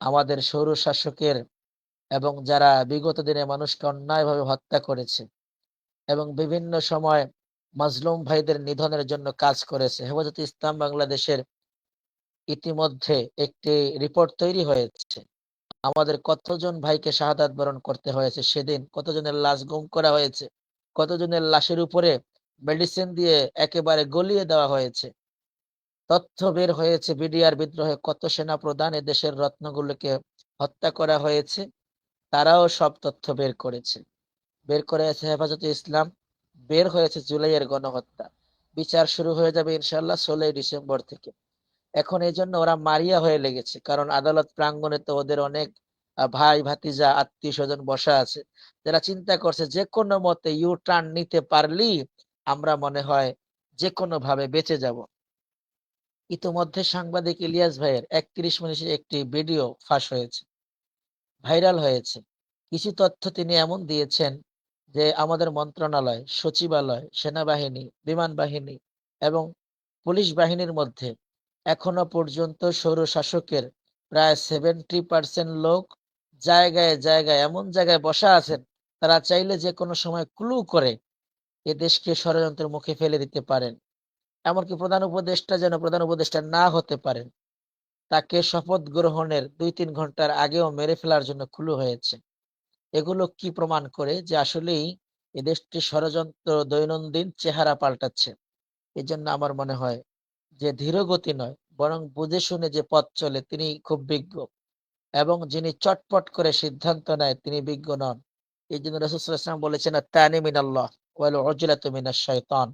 আমাদের সৌর শাসকের এবং যারা বিগত দিনে মানুষকে অন্যায়ভাবে হত্যা করেছে এবং বিভিন্ন সময় মাজলুম ভাইদের নিধনের জন্য কাজ করেছে, হেফাজতে ইসলাম বাংলাদেশের ইতিমধ্যে একটি রিপোর্ট তৈরি হয়েছে। আমাদের কতজন ভাইকে শাহাদাত বরণ করতে হয়েছে সেদিন, কতজনের লাশ গুম করা হয়েছে, কতজনের লাশের উপরে মেডিসিন দিয়ে একেবারে গলিয়ে দেওয়া হয়েছে। তথ্য বের হয়েছে বিডিআর বিদ্রোহে কত সেনা প্রধান দেশের রত্নগুলোকে হত্যা করা হয়েছে, তারাও সব তথ্য বের করেছে। বের করেছে হেফাজতে ইসলাম, বের হয়েছে জুলাইয়ের গণহত্যা। বিচার শুরু হয়ে যাবে ইনশাল্লাহ 16 ডিসেম্বর থেকে। এখন এই জন্য ওরা মারিয়া হয়ে লেগেছে, কারণ আদালত প্রাঙ্গণে তো ওদের অনেক ভাই ভাতিজা আত্মীয় স্বজন বসা আছে, যারা চিন্তা করছে যে কোনো মতে ইউ টার্ন নিতে পারলেই আমরা মনে হয় যে কোনো ভাবে বেঁচে যাব। ইতোমধ্যে সাংবাদিক ইলিয়াস ভাইয়ের 31 মিনিটের একটি ভিডিও ফাঁস হয়েছে, ভাইরাল হয়েছে। কিছু তথ্য তিনি এমন দিয়েছেন যে আমাদের মন্ত্রণালয়, সচিবালয়, সেনাবাহিনী, বিমান বাহিনী এবং পুলিশ বাহিনীর মধ্যে এখনো পর্যন্ত সৌর শাসকের প্রায় 70% লোক জায়গায় জায়গায় এমন জায়গায় বসা আছেন, তারা চাইলে যে কোনো সময় ক্লু করে এ দেশকে ষড়যন্ত্রের মুখে ফেলে দিতে পারেন। এমনকি প্রধান উপদেষ্টা যেন প্রধান উপদেষ্টা না হতে পারেন, তাকে শপথ গ্রহণের 2-3 ঘন্টার আগেও মেরে ফেলার জন্য ক্লু হয়েছে। এগুলো কি প্রমাণ করে যে আসলেই এ দেশটি ষড়যন্ত্র দৈনন্দিন চেহারা পাল্টাচ্ছে। এই জন্য আমার মনে হয় যে ধীরগতি নয়, বরং বুঝে শুনে যে পথ চলে তিনি খুব বিজ্ঞ, এবং যিনি চটপট করে সিদ্ধান্ত নেয় তিনি বিজ্ঞ নন। এই জন্য রাসূল সাল্লাল্লাহু আলাইহি ওয়াসাল্লাম বলেছেন আত-তানি মিনাল্লাহ ওয়াল উজলাতু মিনাশ শাইতান।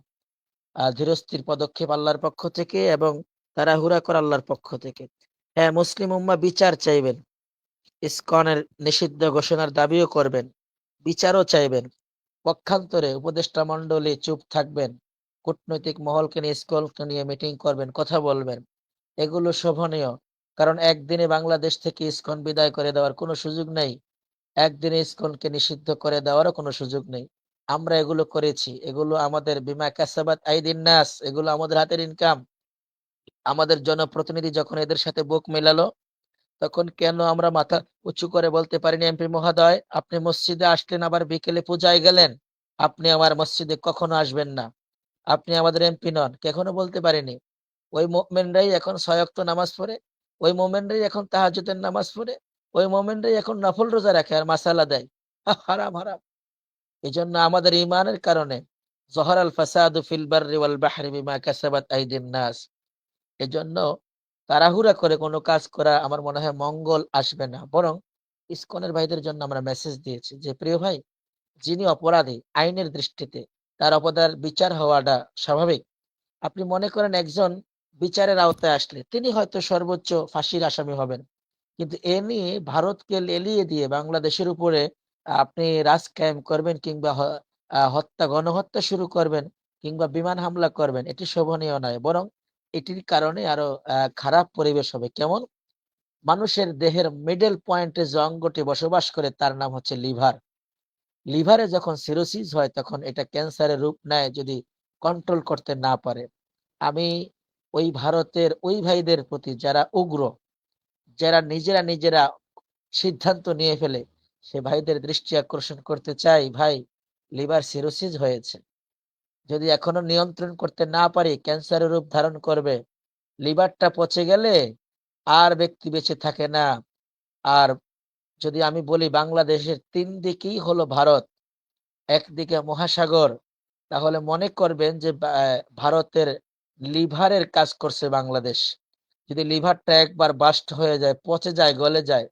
ধীরস্থির পদক্ষেপ আল্লাহর পক্ষ থেকে এবং তাড়াহুড়া করা আল্লাহর পক্ষ থেকে। হ্যাঁ, মুসলিম উম্মাহ বিচার চাইবেন, ইসকনের নিষিদ্ধ ঘোষণার দাবিও করবেন, বিচারও চাইবেন। পক্ষান্তরে উপদেষ্টা মণ্ডলী চুপ থাকবেন, কূটনৈতিক মহলকে নিয়ে ইসকনকে নিয়ে মিটিং করবেন, কথা বলবেন। এগুলো শোভনীয়, কারণ একদিনে বাংলাদেশ থেকে ইসকন বিদায় করে দেওয়ার কোনো সুযোগ নেই, একদিনে ইসকনকে নিষিদ্ধ করে দেওয়ারও কোনো সুযোগ নেই। আমরা এগুলো করেছি, এগুলো আমাদের বিমা কাসাবাত আইদিন নাস, এগুলো আমাদের হাতের ইনকাম। আমাদের জনপ্রতিনিধি যখন এদের সাথে বুক মেলালো, তখন কেন আমরা মাথা উঁচু করে বলতে পারিনি, এমপি মহোদয় আপনি মসজিদে আসলেন আবার বিকেলে পূজায় গেলেন, আপনি আমার মসজিদে কখনো আসবেন না, আপনি আমাদের এমপি নন? কখনো বলতে পারিনি। ওই মুমিনরাই এখন 6 ওয়াক্ত নামাজ পড়ে, ওই মুমিনরাই এখন তাহাজ্জুদের নামাজ পড়ে, ওই মুমিনরাই এখন নফল রোজা রাখে আর মাসালা দেয়। হারাম হারাম। এই জন্য আমাদের ইমানের কারণে জহরাল ফাসাদু ফিল বাররি ওয়াল বাহরি বিমা কাসাবাত আইদিন নাস। এজন্য তাড়াহুড়া করে কোনো কাজ করা আমার মনে হয় মঙ্গল আসবে না। বরং ইসকনের ভাইদের জন্য আমরা মেসেজ দিয়েছি যে প্রিয় ভাই, যিনি অপরাধী আইনের দৃষ্টিতে, তার অপরাধের বিচার হওয়াটা স্বাভাবিক। আপনি মনে করেন একজন বিচারের আওতায় আসলে তিনি হয়তো সর্বোচ্চ ফাঁসির আসামি হবেন, কিন্তু এ নিয়ে ভারতকে লেলিয়ে দিয়ে বাংলাদেশের উপরে আপনি রাজ কায়েম করবেন কিংবা গণহত্যা শুরু করবেন কিংবা বিমান হামলা করবেন, এটি শোভনীয় নয়। বরং এটির কারণে আরো খারাপ পরিবেশ হবে। কেমন? মানুষের দেহের মিডল পয়েন্টে যে অঙ্গটি বসবাস করে তার নাম হচ্ছে লিভার। লিভারে যখন সিরোসিস হয় তখন এটা ক্যান্সারের রূপ নেয় যদি কন্ট্রোল করতে না পারে। আমি ওই ভারতের ওই ভাইদের প্রতি যারা উগ্র, যারা নিজেরা সিদ্ধান্ত নিয়ে ফেলে, সে ভাইদের দৃষ্টি আকর্ষণ করতে চাই, ভাই লিভার সিরোসিস হয়েছে, যদি এখনো নিয়ন্ত্রণ করতে না পারি ক্যান্সারের রূপ ধারণ করবে। লিভারটা পচে গেলে আর ব্যক্তি বেঁচে থাকে না। আর যদি আমি বলি বাংলাদেশের 3 দিকেই হলো ভারত, একদিকে মহাসাগর, তাহলে মনে করবেন যে ভারতের লিভারের কাজ করছে বাংলাদেশ। যদি লিভারটা একবার বাস্ট হয়ে যায়, পচে যায়, গলে যায়,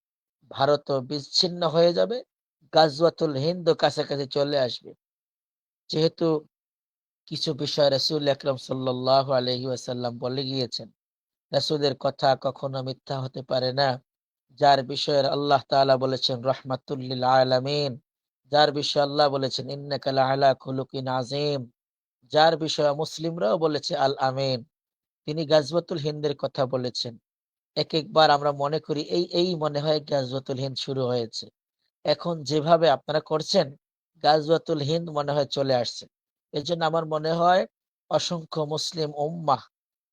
ভারতও বিচ্ছিন্ন হয়ে যাবে, গাজওয়াতুল হিন্দ কাছাকাছি চলে আসবে। যেহেতু কিছু বিষয় রাসূল আকরাম সাল্লাল্লাহু আলাইহি ওয়াসাল্লাম বলে গিয়েছেন, রাসূলের কথা কখনো মিথ্যা হতে পারে না। যার বিষয়ে আল্লাহ তাআলা বলেছেন রাহমাতুল লিল আলামিন, যার বিষয়ে আল্লাহ বলেছেন ইন্নাকা লাআলা খুলুকিন আযীম, যার বিষয়ে মুসলিমরাও বলেছে আল আমিন, তিনি গাজওয়াতুল হিন্দের কথা বলেছেন। একবার আমরা মনে করি এই মনে হয় গাজওয়াতুল হিন্দ শুরু হয়েছে। এখন যেভাবে আপনারা করছেন গাজওয়াতুল হিন্দ মনে হয় চলে আসছে। এই জন্য আমার মনে হয় অসংখ্য মুসলিম উম্মাহ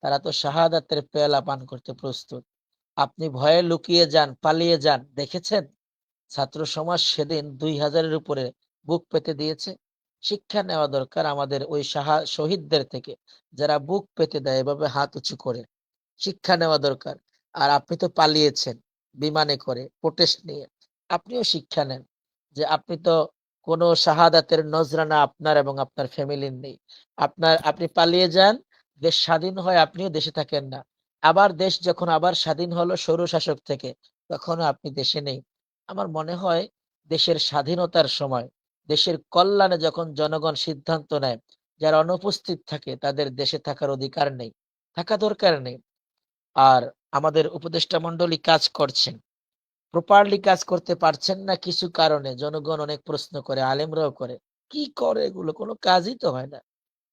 তারা তো শাহাদাতের পেয়ালা পান করতে প্রস্তুত। আপনি ভয়ে লুকিয়ে যান, পালিয়ে যান, দেখেছেন ছাত্র সমাজ সেদিন 2000-এর উপরে বুক পেতে দিয়েছে। শিক্ষা নেওয়া দরকার আমাদের ওই শহীদদের থেকে, যারা বুক পেতে দেয় এভাবে হাত উঁচু করে। শিক্ষা নেওয়া দরকার। আর আপনি তো পালিয়েছেন বিমানে করে, প্রোটেস্ট নিয়ে। আপনিও শিক্ষা নেন যে আপনি তো কোনো শাহাদাতের নজরানা আপনার এবং আপনার ফ্যামিলির নেই। আপনি পালিয়ে যান, দেশ স্বাধীন হয়, আপনিও দেশে থাকেন না। আবার দেশ যখন আবার স্বাধীন হলো স্বৈর শাসক থেকে, তখনও আপনি দেশে নেই। আমার মনে হয় দেশের স্বাধীনতার সময়, দেশের কল্যাণে যখন জনগণ সিদ্ধান্ত নেয়, যারা অনুপস্থিত থাকে তাদের দেশে থাকার অধিকার নেই, থাকা দরকার নেই। আর আমাদের উপদেষ্টা মণ্ডলী কাজ করছেন, প্রপারলি কাজ করতে পারছেন না কিছু কারণে। জনগণ অনেক প্রশ্ন করে, আলেমরাও করে, কি করে এগুলো, কোনো কাজই তো হয় না,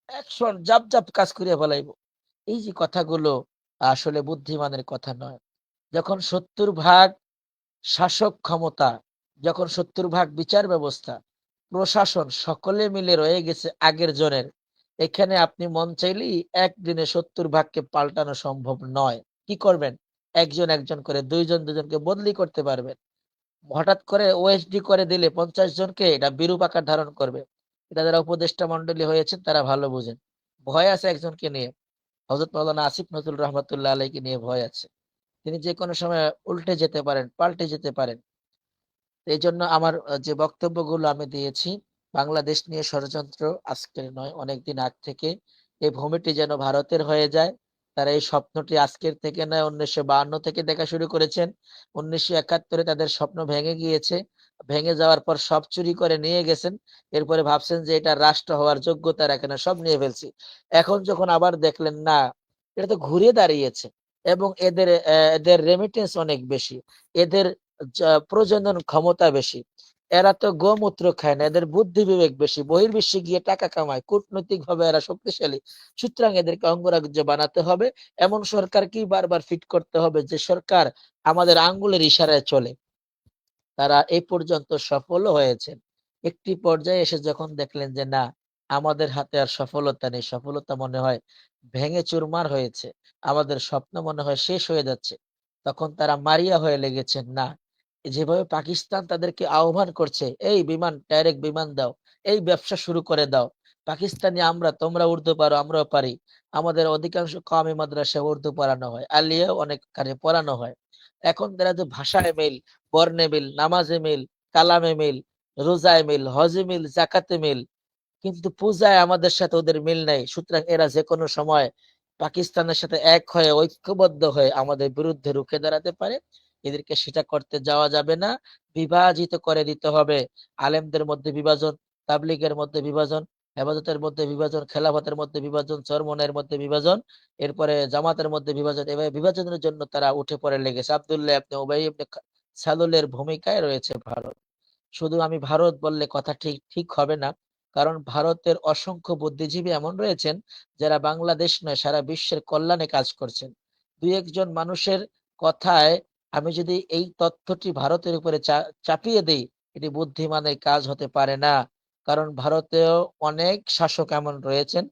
একশো জাপ জাপ কাজ করিয়া ফেলাইবো। এই যে কথাগুলো আসলে বুদ্ধিমানের কথা নয়। যখন 70% শাসক ক্ষমতা, যখন 70% বিচার ব্যবস্থা, প্রশাসন সকলে মিলে রয়ে গেছে আগের জনের, এখানে আপনি মন চাইলেই একদিনে 70%কে পাল্টানো সম্ভব নয়। কি করবেন? একজন একজন করে, দুইজন দুজনকে বদলি করতে পারবেন। হঠাৎ করে ওএসডি করে দিলে 50 জনকে এটা বিরূপ আকার ধারণ করবে। এটা যারা উপদেষ্টা মন্ডলী হয়েছেন তারা ভালো বুঝেন। ভয় আছে একজনকে নিয়ে, হযরত মাওলানা আসিফ নজরুল রহমতুল্লাহ আলাইকে নিয়ে ভয় আছে। তিনি যে কোনো সময় উল্টে যেতে পারেন, পাল্টে যেতে পারেন। এই জন্য আমার যে বক্তব্যগুলো আমি দিয়েছি, বাংলাদেশ নিয়ে ষড়যন্ত্র আজকের নয়, অনেকদিন আগ থেকে। এই ভূমিটি যেন ভারতের হয়ে যায়। তারা এই স্বপ্নটি আজকের থেকে নয়, 1952 থেকে দেখা শুরু করেছেন। 1971-এ তাদের স্বপ্ন ভেঙে গিয়েছে। ভেঙে যাওয়ার পর সব চুরি করে নিয়ে গেছেন। এরপরে ভাবছেন যে এটা রাষ্ট্র হওয়ার যোগ্যতা রাখে না, সব নিয়ে ফেলছি। এখন যখন আবার দেখলেন না, এটা তো ঘুরে দাঁড়িয়েছে। এবং এদের রেমিটেন্স অনেক বেশি, এদের প্রজনন ক্ষমতা বেশি। এরা তো গোমূত্র খায় না, এদের বুদ্ধি বিবেক বেশি, বহির্বিশ্বে গিয়ে টাকা কামায়, কূটনৈতিক ভাবে এরা শক্তিশালী। সুতরাং এদেরকে অঙ্গরাজ্য বানাতে হবে। এমন সরকারকেই বারবার ফিট করতে হবে যে সরকার আমাদের আঙ্গুলের ইশারায় চলে। তারা এই পর্যন্ত সফলও হয়েছেন। একটি পর্যায়ে এসে যখন দেখলেন যে না, আমাদের হাতে আর সফলতা নেই, সফলতা মনে হয় ভেঙে চুরমার হয়েছে, আমাদের স্বপ্ন মনে হয় শেষ হয়ে যাচ্ছে, তখন তারা মারিয়া হয়ে লেগেছেন। না, যেভাবে পাকিস্তান তাদেরকে আহ্বান করছে, এই বিমান, ডাইরেক্ট বিমান দাও, এই ব্যবসা শুরু করে দাও। পাকিস্তানি আমরা, তোমরা উর্দু পারো, আমরাও পারি। আমাদের অধিকাংশ কওমি মাদ্রাসায় উর্দু পড়ানো হয়, আলিয়াও অনেক কারে পড়ানো হয়। এখন তারা যে ভাষায় মিল, বর্ণে মিল, নামাজে মিল, কালামে মিল, রোজায় মিল, হজে মিল, জাকাতে মিল, কিন্তু পূজায় আমাদের সাথে ওদের মিল নাই। সুতরাং এরা যে কোনো সময় পাকিস্তানের সাথে এক হয়ে, ঐক্যবদ্ধ হয়ে আমাদের বিরুদ্ধে রুখে দাঁড়াতে পারে। এদেরকে সেটা করতে যাওয়া যাবে না, বিভাজিত করে দিতে হবে। আলেমদের মধ্যে বিভাজন, তাবলিগের মধ্যে বিভাজন, হেফাজতের মধ্যে বিভাজন, খেলাফতের মধ্যে বিভাজন, চরমনের মধ্যে বিভাজন, এরপরে জামাতের মধ্যে বিভাজন। এভাবে বিভাজনের জন্য তারা উঠে পড়ে লেগেছে। আব্দুল্লাহ ইবনে উবাই ইবনে সালুলের ভূমিকায় রয়েছে ভারত। শুধু আমি ভারত বললে কথা ঠিক ঠিক হবে না, কারণ ভারতের অসংখ্য বুদ্ধিজীবী এমন রয়েছেন যারা বাংলাদেশ নয় সারা বিশ্বের কল্যাণে কাজ করছেন। দুই একজন মানুষের কথায় আমি যদি এই তথ্যটি ভারতের উপরে চাপিয়ে দেই, এটি বুদ্ধিমানের কাজ হতে পারে না। কারণ ভারতেও অনেক শাসক এমন রয়েছেন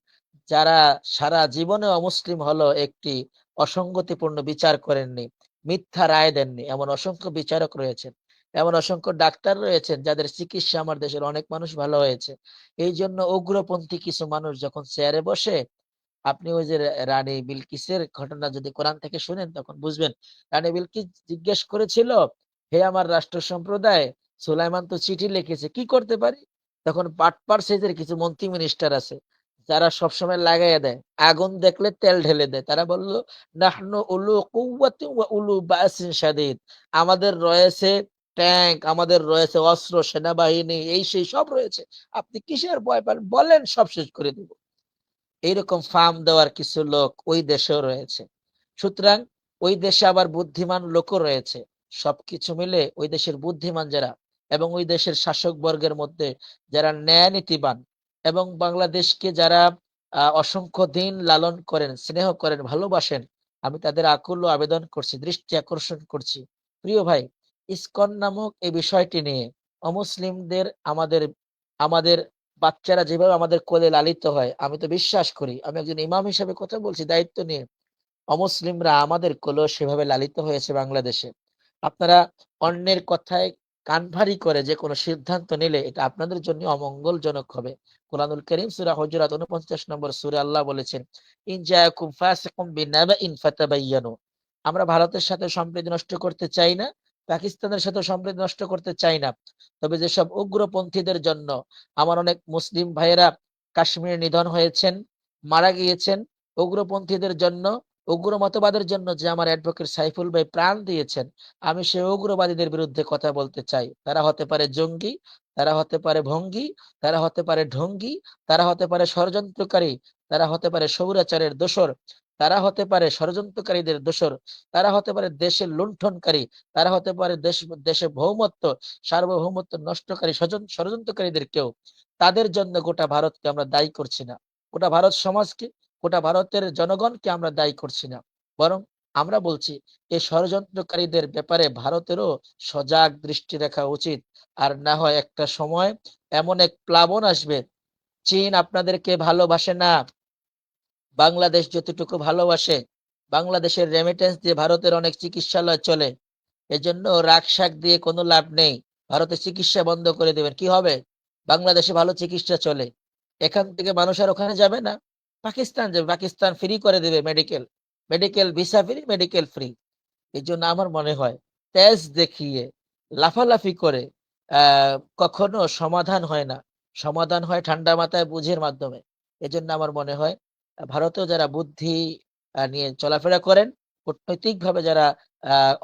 যারা সারা জীবনে অমুসলিম হলো একটি অসঙ্গতিপূর্ণ বিচার করেননি, মিথ্যা রায় দেননি, এমন অসংখ্য বিচারক রয়েছেন। এমন অসংখ্য ডাক্তার রয়েছেন যাদের চিকিৎসা আমার দেশের অনেক মানুষ ভালো হয়েছে। এই জন্য উগ্রপন্থী কিছু মানুষ যখন চেয়ারে বসে, আপনি ওই যে রানী বিলকিসের ঘটনা যদি কোরআন থেকে শুনেন তখন বুঝবেন। রানী বিলকিস জিজ্ঞেস করেছিল, হে আমার রাষ্ট্র সম্প্রদায়, সুলাইমান তো চিঠি লিখেছে, কি করতে পারি? তখন বাটপার সাইজের কিছু মন্ত্রী মিনিস্টার আছে যারা সবসময় লাগাইয়া দেয়, আগুন দেখলে তেল ঢেলে দেয়। তারা বলল, নাহনু উলু কুওয়াতিন ওয়া উলু বাসিন শাদীদ, আমাদের রয়েছে ট্যাঙ্ক, আমাদের রয়েছে অস্ত্র, সেনাবাহিনী, এই সেই সব রয়েছে, আপনি কিসের ভয় পান, বলেন সব শেষ করে দিব। এইরকম ফার্ম দেওয়ার কিছু লোক ওই দেশেও রয়েছে। সুতরাং ওই দেশে আবার বুদ্ধিমান লোকও রয়েছে। সবকিছু মিলে ওই দেশের বুদ্ধিমান যারা এবং ওই দেশের শাসক বর্গের মধ্যে যারা ন্যায় নীতিবান এবং বাংলাদেশকে যারা অসংখ্য দিন লালন করেন, স্নেহ করেন, ভালোবাসেন, আমি তাদের আকুল আবেদন করছি, দৃষ্টি আকর্ষণ করছি, প্রিয় ভাই, ইসকন নামক এই বিষয়টি নিয়ে অমুসলিমদের আমাদের আমাদের বাচ্চারা যেভাবে আমাদের কোলে লালিত হয়, আমি তো বিশ্বাস করি, আমি একজন ইমাম হিসেবে কথা বলছি দায়িত্ব নিয়ে, অমুসলিমরা আমাদের কোলেও সেভাবে লালিত হয়েছে বাংলাদেশে। আপনারা অন্যের কথায় কান ভারী করে যে কোনো সিদ্ধান্ত নিলে এটা আপনাদের জন্য অমঙ্গলজনক হবে। কুরআনুল কারীম সূরা হুজুরাত 49 নম্বর সূরা আল্লাহ বলেছেন, ইন জাআকুম ফাসিকুম বিনাবাইন ফাতাবায়ানু। আমরা ভারতের সাথে সম্প্রীতি নষ্ট করতে চাই না, পাকিস্তানের সাথে সম্প্রীতি নষ্ট করতে চাই না। তবে যেসব উগ্রপন্থীদের জন্য আমার অনেক মুসলিম ভাইয়েরা কাশ্মীরে নিধন হয়েছেন, মারা গিয়েছেন, উগ্রপন্থীদের জন্য, উগ্র মতবাদের জন্য যে আমার অ্যাডভোকেট সাইফুল ভাই প্রাণ দিয়েছেন, আমি সেই উগ্রবাদীদের বিরুদ্ধে কথা বলতে চাই। তারা হতে পারে জঙ্গি, তারা হতে পারে ভঙ্গি, তারা হতে পারে ঢঙ্গি, তারা হতে পারে ষড়যন্ত্রকারী, তারা হতে পারে স্বৈরাচারের দোসর, তারা হতে পারে ষড়যন্ত্রকারীদের দোসর, তারা হতে পারে দেশের লুণ্ঠনকারী, তারা হতে পারে দেশে ভৌমত্ব সার্বভৌমত্ব নষ্টকারী ষড়যন্ত্রকারীদের কেউ। তাদের জন্য গোটা ভারতকে আমরা দায়ী করছি না, গোটা ভারত সমাজকে, গোটা ভারতের জনগণকে আমরা দায়ী করছি না, বরং আমরা বলছি এই ষড়যন্ত্রকারীদের ব্যাপারে ভারতেরও সজাগ দৃষ্টি রাখা উচিত। আর না হয় একটা সময় এমন এক প্লাবন আসবে, চীন আপনাদেরকে ভালোবাসে না, বাংলাদেশ যতটুকু ভালোবাসে, বাংলাদেশের রেমিটেন্স দিয়ে ভারতের অনেক চিকিৎসালয় চলে, এজন্য রাগশাক দিয়ে কোনো লাভ নেই। ভারতে চিকিৎসা বন্ধ করে দেবেন, কি হবে? বাংলাদেশে ভালো চিকিৎসা চলে, এখান থেকে মানুষ আর ওখানে যাবে না, পাকিস্তান যাবে, পাকিস্তান ফ্রি করে দেবে medical, medical visa free, medical free. এই জন্য আমার মনে হয় তেজ দেখিয়ে লাফালাফি করে কখনো সমাধান হয় না, সমাধান হয় ঠান্ডা মাথায় বুঝের মাধ্যমে। এজন্য আমার মনে হয় ভারতেও যারা বুদ্ধি নিয়ে চলাফেরা করেন, কূটনৈতিকভাবে যারা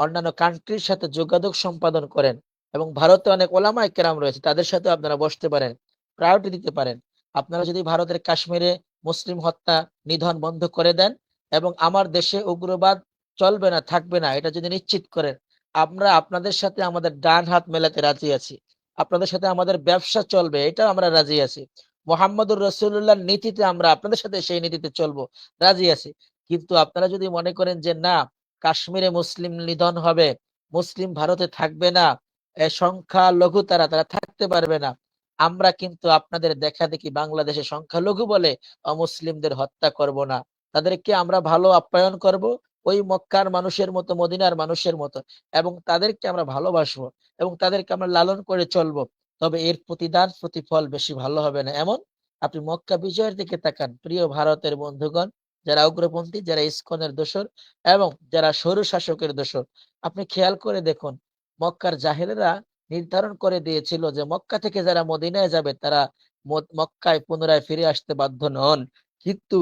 অন্যান্য কান্ট্রির সাথে যোগাযোগ সম্পাদন করেন, এবং ভারতে অনেক ওলামায়ে কেরাম রয়েছে, তাদের সাথে আপনারা বসতে পারেন, প্রায়োরিটি দিতে পারেন। আপনারা যদি ভারতের কাশ্মীরে মুসলিম হত্যা নিধন বন্ধ করে দেন এবং আমার দেশে উগ্রবাদ চলবে না, থাকবে না, এটা যদি নিশ্চিত করেন, আমরা আপনাদের সাথে আমাদের ডান হাত মেলাতে রাজি আছি, আপনাদের সাথে আমাদের ব্যবসা চলবে, এটা আমরা রাজি আছি। মোহাম্মদুর রাসূলুল্লাহর নীতিতে আমরা আপনাদের সাথে সেই নীতিতে চলবো, রাজি আছি। কিন্তু আপনারা যদি মনে করেন যে না, কাশ্মীরে মুসলিম নিধন হবে, মুসলিম ভারতে থাকবে না, সংখ্যালঘু তারা তারা থাকতে পারবে না, আমরা কিন্তু আপনাদের দেখা দেখি বাংলাদেশে সংখ্যালঘু বলে অমুসলিমদের হত্যা করব না, তাদেরকে আমরা ভালো আপ্যায়ন করব, ওই মক্কার মানুষের মতো, মদিনার মানুষের মতো, এবং তাদেরকে আমরা ভালোবাসবো এবং তাদেরকে আমরা লালন করে চলবো। তবে এর প্রতিদান প্রতিফল বেশি ভালো হবে না এমন। আপনি মক্কা বিজয়ের দিকে তাকান প্রিয় ভারতের বন্ধুগণ, যারা উগ্রপন্থী, যারা ইসকনের দোসর এবং যারা স্বৈর শাসকের দোসর, আপনি খেয়াল করে দেখুন, মক্কার জাহেলেরা নির্ধারণ করে দিয়েছিল যে মক্কা থেকে যারা মদিনায় যাবে তারা মক্কায় পুনরায় ফিরে আসতে বাধ্য নন, কিন্তু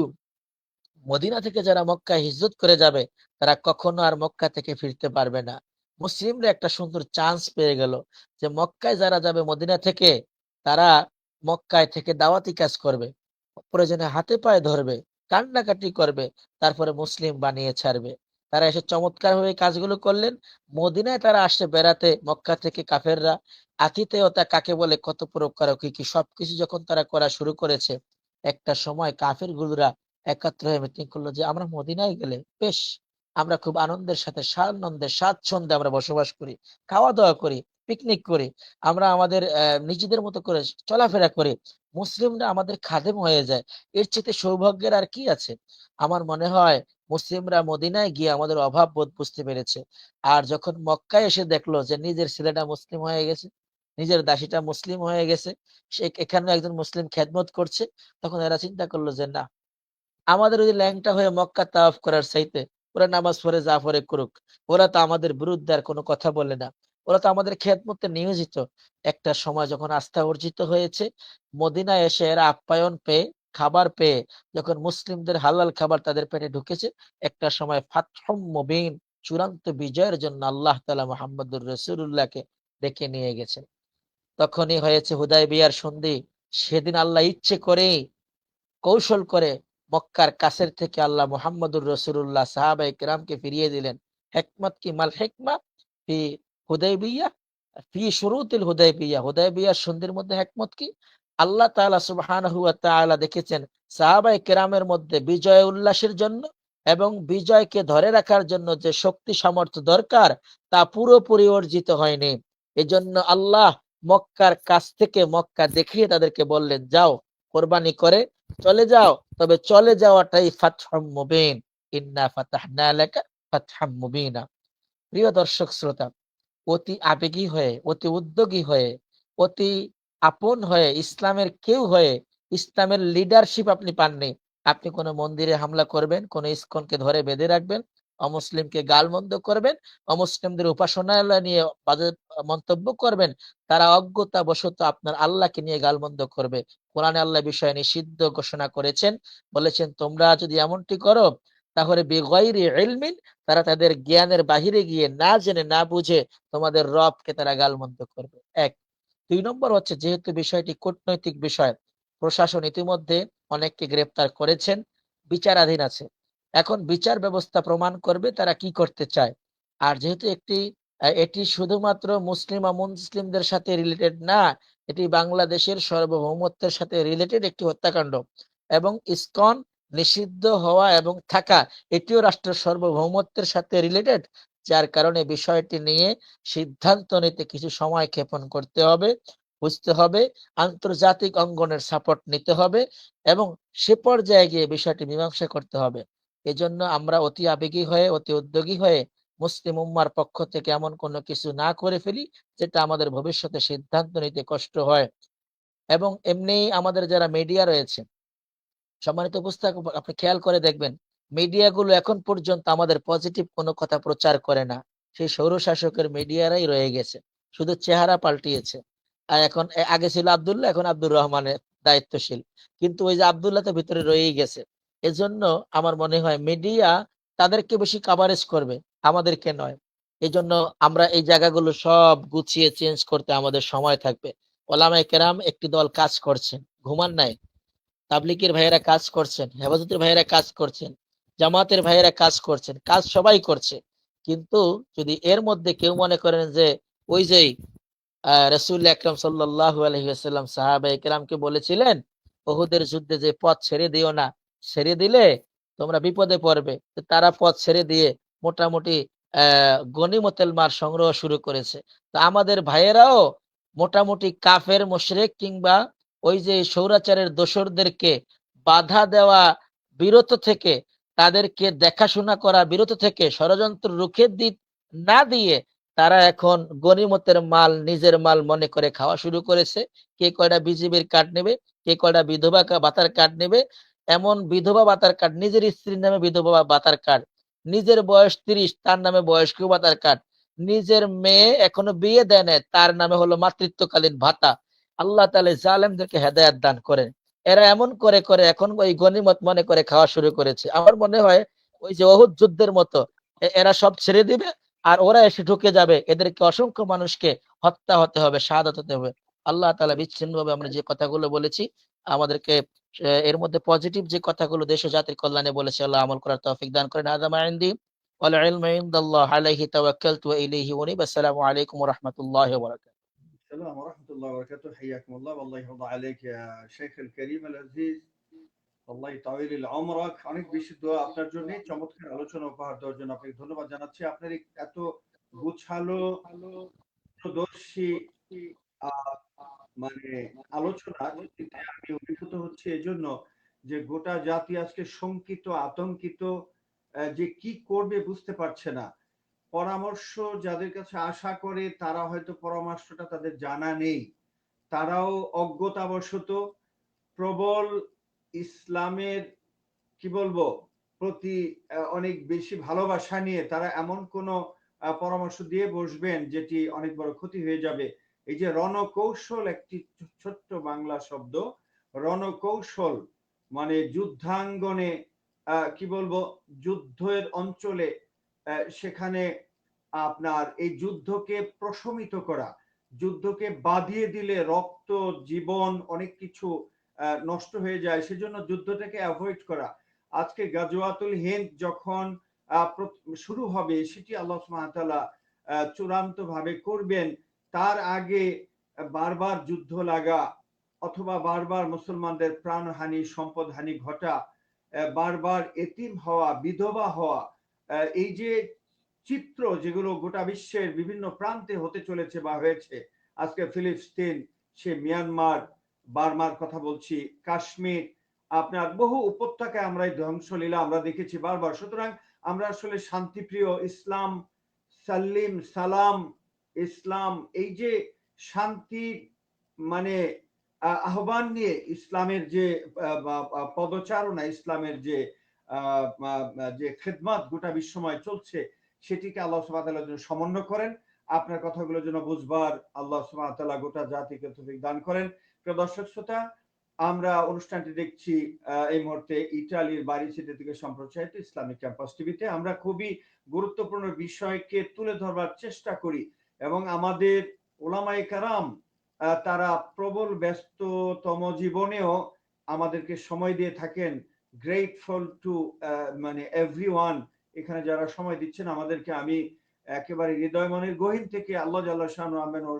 মদিনা থেকে যারা মক্কায় হিজরত করে যাবে তারা কখনো আর মক্কা থেকে ফিরতে পারবে না। মুসলিমরা একটা সুন্দর চান্স পেয়ে গেল যে মক্কায় যারা যাবে মদিনা থেকে, তারা মক্কায় থেকে দাওয়াতি কাজ করবে, প্রয়োজনে হাতে পায়ে ধরবে, কান্নাকাটি করবে, তারপরে মুসলিম বানিয়ে ছাড়বে। তারা এসে চমৎকার ভাবে কাজগুলো করলেন। মদিনায় তারা আসছে বেড়াতে, মক্কা থেকে কাফেররা আতিথেয়তা কাকে বলে, কত প্রকার কি সবকিছু যখন তারা করা শুরু করেছে, একটা সময় কাফের গুলোরা একাত্র হয়ে মিটিং করলো যে আমরা মদিনায় গেলে বেশ, আমরা খুব আনন্দের সাথে সানন্দে স্বাচ্ছন্দ্যে আমরা বসবাস করি, খাওয়া দাওয়া করি, পিকনিক করি, আমরা আমাদের নিজেদের মতো করে চলাফেরা করি, মুসলিমরা আমাদের খাদেম হয়ে যায়, এর চেয়ে সৌভাগ্যের আর কি আছে? আমার মনে হয় মুসলিমরা মদিনায় গিয়ে আমাদের অভাব বোধ বুঝতে পেরেছে। আর যখন মক্কায় এসে দেখলো যে নিজের ছেলেটা মুসলিম হয়ে গেছে, নিজের দাসীটা মুসলিম হয়ে গেছে, সে এখানে একজন মুসলিম খেদমত করছে, তখন এরা চিন্তা করলো যে না, আমাদের ওই ল্যাংটা হয়ে মক্কা তাওয়াফ করার চাইতে ওরা নামাজ পড়ে যা পড়ে করুক, ওরা তো আমাদের বিরুদ্ধে আর কোনো কথা বলে না, ওরা তো আমাদের খেদমতে নিয়োজিত। একটা সময় যখন আস্থা অর্জিত হয়েছে, মদিনায় এসে এরা আপ্যায়ন পেয়ে, খাবার পেয়ে, যখন মুসলিমদের হালাল খাবার তাদের পেটে ঢুকেছে, একটা সময় ফাতহুম মুবিন, চূড়ান্ত বিজয়ের জন্য আল্লাহ তাআলা মুহাম্মদুর রাসূলুল্লাহকে ডেকে নিয়ে গেছেন। তখনই হয়েছে হুদায়বিয়ার সন্ধি। সেদিন আল্লাহ ইচ্ছে করে, কৌশল করে মক্কার কাছের থেকে আল্লাহ মুহাম্মদুর রাসূলুল্লাহ সাহাবায়ে কেরামকে ফিরিয়ে দিলেন। হিকমত কি, মাল হিকমা ফি হুদায়বিয়া, ফি শুরুতিল হুদায়বিয়া, হুদায়বিয়ার সন্ধির মধ্যে হিকমত কি? আল্লাহ তাআলা সুবহানাহু ওয়া তাআলা দেখেছেন সাহাবায়ে কেরামের মধ্যে বিজয় উল্লাসের জন্য এবং বিজয়কে ধরে রাখার জন্য যে শক্তি সামর্থ্য দরকার তা পুরোপুরি অর্জিত হয়নি। এজন্য আল্লাহ মক্কার কাছ থেকে মক্কা দেখিয়ে তাদেরকে বললেন, যাও কোরবানি করে চলে যাও, তবে চলে যাওয়াটাই ফাতহুম মুবিন, ইন্না ফাতাহনা লাকা ফাতহাম মুবিনা। প্রিয় দর্শক শ্রোতা, অতি আবেগী হয়ে, অতি উদ্যোগী হয়ে, অতি আপন হয়ে, ইসলামের কেউ হয়ে, ইসলামের লিডারশিপ আপনি পাননি, আপনি কোনো মন্দিরে হামলা করবেন, কোনো ইসকনকে ধরে বেঁধে রাখবেন, অমুসলিমকে গালমন্দ করবেন, অমুসলিমদের উপাসনালয় নিয়ে বাজে মন্তব্য করবেন, তারা অজ্ঞতাবশত আপনার আল্লাহকে নিয়ে গালমন্দ করবে। কোরআনে আল্লাহ বিষয়ে নিষিদ্ধ ঘোষণা করেছেন, বলেছেন তোমরা যদি এমনটি করো তাহলে বিগয়রি ইলমিন, তারা তাদের জ্ঞানের বাহিরে গিয়ে না জেনে না বুঝে তোমাদের রবকে তারা গালমন্দ করবে। এক। ২ নম্বর হচ্ছে, যেহেতু বিষয়টি কূটনৈতিক বিষয়, প্রশাসন ইতিমধ্যে অনেককে গ্রেপ্তার করেছেন, বিচারাধীন আছে। এখন বিচার ব্যবস্থা প্রমাণ করবে তারা কি করতে চায়। আর যেহেতু এটি শুধুমাত্র মুসলিম অমুসলিমদের সাথে রিলেটেড না, এটি বাংলাদেশের সার্বভৌমত্বের সাথে রিলেটেড একটি হত্যাকাণ্ড, এবং ইসকন নিষিদ্ধ হওয়া এবং থাকা এটিও রাষ্ট্রের সার্বভৌমত্বের সাথে রিলেটেড, যার কারণে বিষয়টি নিয়ে সিদ্ধান্ত নিতে কিছু সময় ক্ষেপণ করতে হবে, বুঝতে হবে, আন্তর্জাতিক অঙ্গনের সাপোর্ট নিতে হবে এবং সে পর্যায়ে গিয়ে বিষয়টি মীমাংসা করতে হবে। এজন্য আমরা অতি আবেগী হয়ে, অতি উদ্যোগী হয়ে মুসলিম উম্মার পক্ষ থেকে এমন কোনো কিছু না করে ফেলি যেটা আমাদের ভবিষ্যতে সিদ্ধান্ত নিতে কষ্ট হয়। এবং এমনি আমাদের যারা মিডিয়া রয়েছে, সম্মানিত উপস্থাপক, আপনি খেয়াল করে দেখবেন মিডিয়াগুলো এখন পর্যন্ত আমাদের পজিটিভ কোনো কথা প্রচার করে না। সেই স্বৈরশাসকের মিডিয়ারাই রয়ে গেছে, শুধু চেহারা পাল্টিয়েছে। আর এখন আগে ছিল আব্দুল্লাহ, এখন আব্দুর রহমানের দায়িত্বশীল, কিন্তু ওই যে আব্দুল্লাহ তো ভিতরে রয়েই গেছে। এজন্য আমার মনে হয় মিডিয়া তাদেরকে বেশি কাভারেজ করবে, আমাদেরকে নয়। এই জন্য আমরা এই জায়গাগুলো সব গুছিয়ে চেঞ্জ করতে আমাদের সময় থাকবে। ওলামায়ে কেরাম একটি দল কাজ করছেন, ঘুমান নাই। তাবলিগের ভাইয়েরা কাজ করছেন, হেফাজতের ভাইয়েরা কাজ করছেন, জামাতের ভাইয়েরা কাজ করছেন, কাজ সবাই করছে। কিন্তু যদি এর মধ্যে কেউ মনে করেন যে ওই যে রাসূল আকরাম সাল্লাল্লাহু আলাইহি ওয়াসাল্লাম সাহাবায়ে কেরামকে বলেছিলেন উহুদের যুদ্ধে যে পথ ছেড়ে দিও না, ছেড়ে দিলে তোমরা বিপদে পড়বে, তো তারা পথ ছেড়ে দিয়ে মোটামুটি গনিমতুল মাল সংগ্রহ শুরু করেছে। তো আমাদের ভাইয়েরাও মোটামুটি কাফের মুশরিক কিংবা ওই যে স্বৈরাচারের দোসরদেরকে বাধা দেওয়া বিরত থেকে, তাদেরকে দেখাশোনা করা বিরত থেকে, ষড়যন্ত্র রুখে না দিয়ে তারা এখন গনিমতের মাল নিজের মাল মনে করে খাওয়া শুরু করেছে। কে কয়টা বিজিবির কার্ড নেবে, কে কয়টা বিধবা ভাতার কার্ড নেবে। এমন বিধবা ভাতার কার্ড, নিজের স্ত্রীর নামে বিধবা ভাতার কার্ড, নিজের বয়স ৩০ তার নামে বয়স্ক ভাতার কার্ড, নিজের মেয়ে এখনো বিয়ে দেয় নাই তার নামে হলো মাতৃত্বকালীন ভাতা। আল্লাহ তাআলা জালেমদেরকে হেদায়েত দান করেন। এরা এমন করে করে এখন ওই গনিমত মনে করে খাওয়া শুরু করেছে। আমার মনে হয় ওই যে অহুদ যুদ্ধের মতো এরা সব ছেড়ে দিবে, আর ওরা এসে ঢুকে যাবে, এদেরকে অসংখ্য মানুষকে হত্যা হতে হবে, শাহাদাত হতে হবে। আল্লাহ তাআলা বিচ্ছিন্নভাবে আমরা যে কথাগুলো বলেছি আমাদেরকে এর মধ্যে পজিটিভ যে কথাগুলো দেশ ও জাতির কল্যাণে বলেছে আল্লাহ আমল করার তৌফিক দান করেন। আযা মা ইনদি ওয়াল ইলমু ইনদাল্লাহ আলাইহি তাওয়াক্কালতু ওয়া ইলাইহি উনীব। আসসালামু আলাইকুম ওয়া রাহমাতুল্লাহি ওয়া বারাকাতুহু। السلام ورحمة الله وبركاته. حياكم الله والله يرضى عليك يا شيخ الكريم العزيز. আল্লাহ তাওয়িল আমরাক। অনেক বেশি দোয়া আপনার জন্য, চমৎকার আলোচনা উপহার দেওয়ার জন্য আপনাকে ধন্যবাদ জানাচ্ছি। আপনার এই এত গুছালো দর্শী মানে আলোচনাতে আমি অভিভূত হচ্ছি এজন্য যে গোটা জাতি আজকে শঙ্কিত, আতঙ্কিত, যে কি করবে বুঝতে পারছে না। পরামর্শ যাদের কাছে আশা করে তারা হয়তো পরামর্শটা তাদের জানা নেই, তারাও অজ্ঞতাবশত প্রবল ইসলামের কি বলবো প্রতি অনেক বেশি ভালোবাসা নিয়ে তারা এমন কোনো পরামর্শ দিয়ে বসবেন যেটি অনেক বড় ক্ষতি হয়ে যাবে। এই যে রণকৌশল, একটি ছোট্ট বাংলা শব্দ, রণকৌশল মানে যুদ্ধাঙ্গনে কি বলবো যুদ্ধের অঞ্চলে সেখানে আপনার এই যুদ্ধকে প্রশমিত করা, যুদ্ধকে বাঁধিয়ে দিলে রক্ত, জীবন অনেক কিছু নষ্ট হয়ে যায়, সেজন্য যুদ্ধটাকে অ্যাভয়েড করা। আজকে গাজওয়াতুল হিন্দ যখন শুরু হবে সেটি আল্লাহ সুবহানাহু ওয়া তাআলা চূড়ান্ত ভাবে করবেন, তার আগে বারবার যুদ্ধ লাগা অথবা বারবার মুসলমানদের প্রাণহানি, সম্পদহানি ঘটা, বারবার এতিম হওয়া, বিধবা হওয়া, এই যে চিত্র যেগুলো গোটা বিশ্বের বিভিন্ন প্রান্তে হতে চলেছে বা হয়েছে, আজকে ফিলিস্তিন, সে মিয়ানমার, বার্মার কথা বলছি, কাশ্মীর, আপনার বহু উপত্যকায় আমরা এই ধ্বংসলীলা আমরা দেখেছি বারবার। সুতরাং আমরা আসলে শান্তিপ্রিয় ইসলাম, সাল্লিম সালাম ইসলাম, এই যে শান্তি মানে আহ্বান নিয়ে ইসলামের যে পদচারণা, ইসলামের যে যে খেদমত গোটা বিশ্বময় চলছে, সেটিকে আল্লাহ সুবহানাহু ওয়া তাআলা যেন সমন্বয় করেন। আপনার কথাগুলো যেন বুঝবার আল্লাহ সুবহানাহু ওয়া তাআলা গোটা জাতিকে তৌফিক দান করেন। প্রিয় দর্শক শ্রোতা, আমরা অনুষ্ঠানটি দেখছি এই মুহূর্তে ইতালির বাড়ি সিটি থেকে সম্প্রচারিত ইসলামিক ক্যাম্পাস টিভিতে। আমরা খুবই গুরুত্বপূর্ণ বিষয়কে তুলে ধরবার চেষ্টা করি এবং আমাদের ওলামায়ে কেরাম তারা প্রবল ব্যস্ততম জীবনেও আমাদেরকে সময় দিয়ে থাকেন। গ্রেটফুল টু মানে এভরিওয়ান, এখানে যারা সময় দিচ্ছেন আমাদেরকে, আমি একেবারে হৃদয় মনের গহীন থেকে আল্লাহ জাল্লা শানু আমেন ও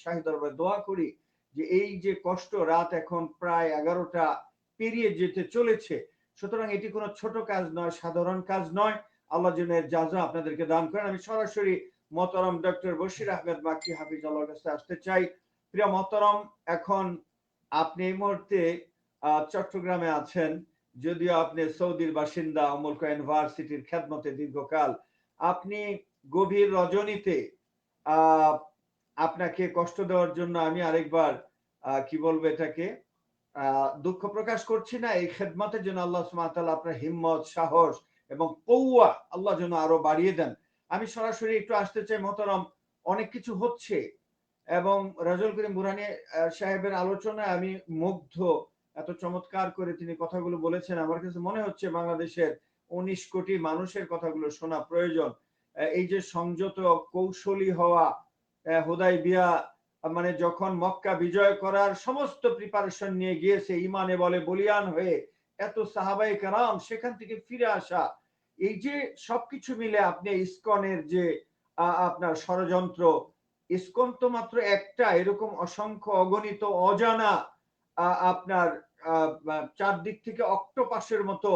শাহী দরবারে দোয়া করি যে এই যে কষ্ট, রাত এখন প্রায় 11টা পেরিয়ে যেতে চলেছে, সুতরাং এটি কোনো ছোট কাজ নয়, সাধারণ কাজ নয়। আল্লাহ যেন এর যাজা আপনাদেরকে দান করেন। আমি সরাসরি মোহতারাম ডক্টর বশির আহমেদ মাক্কি হাফিজাল্লাহর কাছে আসতে চাই। প্রিয় মোহতারাম, এখন আপনি এই মুহূর্তে চট্টগ্রামে আছেন, যদিও আপনি সৌদির বাসিন্দা, উমুল কুরা ইউনিভার্সিটির খেদমতে দীর্ঘকাল। আপনি গভীর রজনীতে আপনাকে কষ্ট দেওয়ার জন্য আমি আরেকবার কি বলবো এটাকে, দুঃখ প্রকাশ করছি না। এই খেদমতের জন্য আল্লাহ সুবহানাহু ওয়া তাআলা আপনার হিম্মত, সাহস এবং কওয়া আল্লাহ যেন আরো বাড়িয়ে দেন। আমি সরাসরি একটু আসতে চাই মোহতারাম, অনেক কিছু হচ্ছে এবং রাজুল করিম বুরহানি সাহেবের আলোচনায় আমি মুগ্ধ। এত চমৎকার করে তিনি কথাগুলো বলেছেন, আমার কাছে মনে হচ্ছে বাংলাদেশের 19 কোটি মানুষের কথাগুলো শোনা প্রয়োজন। এই যে সংযত কৌশলী হওয়া, হুদাইবিয়া মানে যখন মক্কা বিজয় করার সমস্ত প্রিপারেশন নিয়ে গিয়েছে, ইমানে বলে বলিয়ান হয়ে এত সাহাবায়ে কেরাম, সেখান থেকে ফিরে আসা, এই যে সবকিছু মিলে আপনি ইসকনের যে আপনার ষড়যন্ত্র, ইসকন তো মাত্র একটা, এরকম অসংখ্য অগণিত অজানা আপনার চারদিক থেকে অক্টোপাসের মতো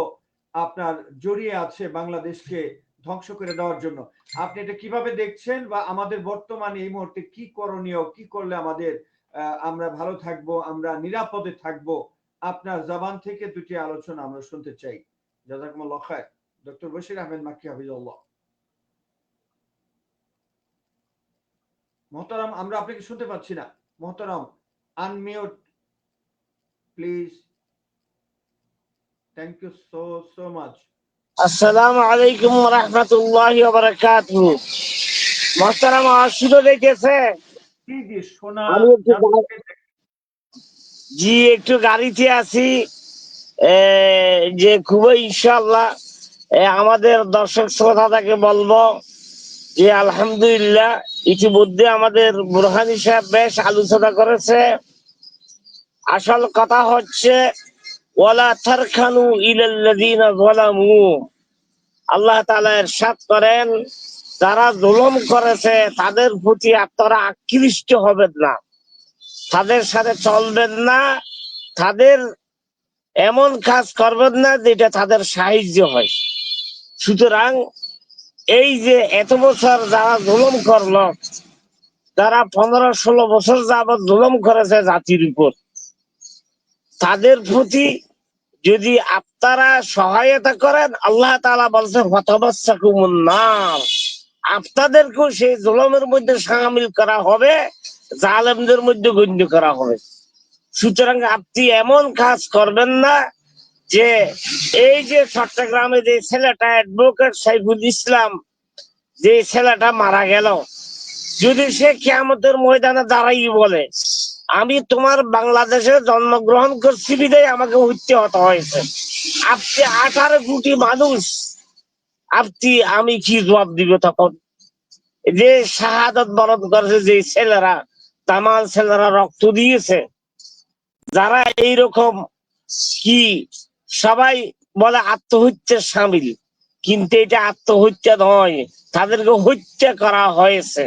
আপনার জড়িয়ে আছে বাংলাদেশকে ধ্বংস করে দেওয়ার জন্য। আপনি এটা কিভাবে দেখছেন, বা আমাদের বর্তমানে এই মুহূর্তে কি করণীয়, কি করলে আমাদের আমরা ভালো থাকবো, আমরা নিরাপদে থাকবো? আপনার জবান থেকে দুটি আলোচনা আমরা শুনতে চাই। জাযাকুমুল্লাহ খায়র। ডক্টর বশির আহমেদ মাক্কি হাফিজাল্লাহ। মোহতারাম, আমরা আপনাকে শুনতে পাচ্ছি না। মোহতারাম, unmute please. Thank you so much. আসসালামু আলাইকুম ওয়া রাহমাতুল্লাহি ওয়া বারাকাতুহু। মোহতারাম, আওয়াজ শুনে দেখেছে? জি জি, শোনা আমি একটু গাড়িতে আছি, যে খুবই ইনশাআল্লাহ আমাদের দর্শক শ্রোতাকে বলবো যে আলহামদুলিল্লাহ, ইতিমধ্যে আমাদের বুরহানি সাহেব বেশ আলোচনা করেছে। আসল কথা হচ্ছে ওয়ালা তারকানু ইলাল্লাযীনা যালামু। আল্লাহ তাআলা ইরশাদ করেন, যারা জুলুম করেছে তাদের প্রতি আপনারা আকৃষ্ট হবেন না, তাদের সাথে চলবেন না, তাদের এমন কাজ করবেন না যেটা তাদের সাহায্য হয়। সুতরাং এই যে এত বছর যারা জুলুম করলো, যারা 15-16 বছর যাবৎ জুলুম করেছে জাতির উপর, তাদের প্রতি যদি আপনারা সহায়তা করেন, আল্লাহ তাআলা বলছে ফাতাবাসসাকুমুন নার, আপনাদেরকেও সেই জুলুমের মধ্যে শামিল করা হবে, জালেমদের মধ্যে গণ্য করা হবে। সুতরাং আপনি এমন কাজ করবেন না যে এই যে চট্টগ্রামে যে ছেলেটা অ্যাডভোকেট সাইফুল ইসলাম, যে ছেলেটা মারা গেল, যদি সে কিয়ামতের ময়দানে দাঁড়াই বলে আমি তোমার বাংলাদেশে জন্মগ্রহণ করছি বিধায় আমাকে হত্যা হতে হয়েছে, আপনি 18 কোটি মানুষ, আপনি আমি কি জবাব দিব তখন? যে শাহাদাত বরণ করেছে যে ছেলেরা, তামাল ছেলেরা রক্ত দিয়েছে, যারা এইরকম কি সবাই বলে আত্মহত্যার সামিল, কিন্তু এটা আত্মহত্যা নয়, তাদেরকে হত্যা করা হয়েছে।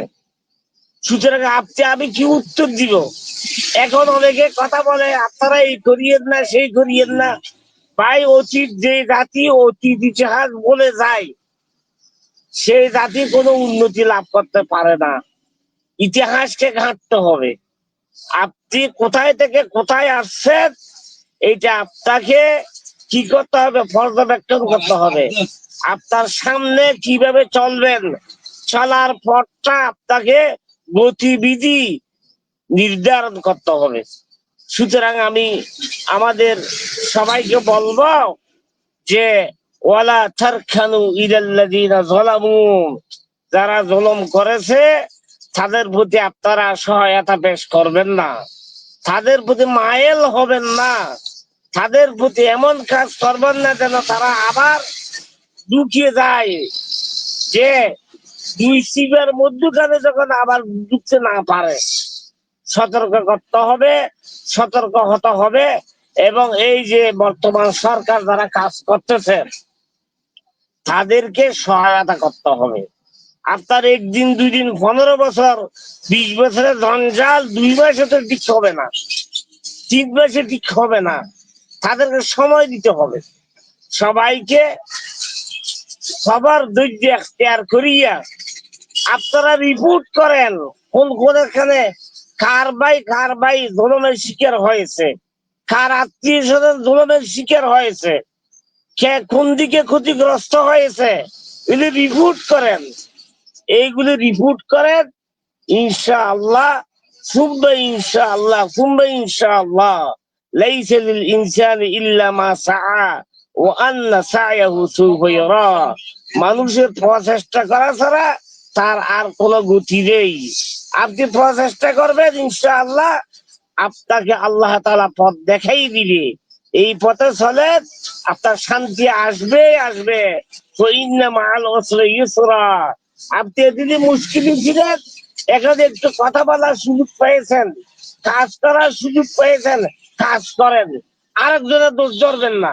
সুতরাং আপনি আমি কি উত্তর দিব? এখন অনেকে কথা বলে আপনারা এই করিয়েন না, সেই করিয়েন না। ভাই, অতীত যে জাতি অতীত ইতিহাস বলে যায়, সেই জাতি কোনো উন্নতি লাভ করতে পারে না। ইতিহাসকে ঘাঁটতে হবে। আপনি কোথায় থেকে কোথায় আসছেন এইটা আপনাকে কি করতে হবে, পর্যবেক্ষণ করতে হবে। আপনার সামনে কিভাবে চলবেন, চলার পথটা আপনাকে গতিবিধি নির্ধারণ করতে হবে। সুতরাং আমি আমাদের সবাইকে বলবো যে ওয়ালা তারখানু ইলাল্লাযিনা যালামু, যারা জুলুম করেছে তাদের প্রতি আপনারা সহায়তা পেশ করবেন না, তাদের প্রতি মায়েল হবেন না, তাদের প্রতি এমন কাজ করবেন না যেন তারা আবার ঢুকিয়ে যায়, যে দুই শিবের মধ্যখানে যখন আবার ঢুকতে না পারে। সতর্ক করতে হবে, সতর্ক হতে হবে। এবং এই যে বর্তমান সরকার যারা কাজ করতেছে তাদেরকে সহায়তা করতে হবে। আপনার একদিন, 2 দিন, 15 বছর, 20 বছরের জঞ্জাল 2 মাসে তো ঠিক হবে না, 3 মাসে ঠিক হবে না। তাদেরকে সময় দিতে হবে। সবাইকে সবার ধৈর্য এখতিয়ার করিয়া আপনারা রিপোর্ট করেন কোন কোনখানে কার ভাই জুলুমের শিকার হয়েছে, কার আত্মীয় স্বজন জুলুমের শিকার হয়েছে, কে কোন দিকে ক্ষতিগ্রস্ত হয়েছে, এগুলি রিপোর্ট করেন। এইগুলি রিপোর্ট করেন, ইনশাআল্লাহ সুম্মা ইনশাআল্লাহ লাইসা লিল ইনসানি ইল্লা মা সাআ ওয়া আন্না সা'য়াহু সাউফা ইউরা। মানুষের প্রচেষ্টা করা ছাড়া তার আর কোনো গতি নেই। আপনি প্রচেষ্টা করবেন, ইনশাআল্লাহ আপনাকে আল্লাহ তাআলা পথ দেখাই দিবে। এই পথে চলে আপনার শান্তি আসবে। তো ইন্না মাআল উসরি ইউসরা। আপনি যদি মুশকিল ছিলেন, এখানে একটু কথা বলার সুযোগ পেয়েছেন, কাজ করার সুযোগ পেয়েছেন, কাজ করেন। আরেকজনের দোষ ধরবেন না।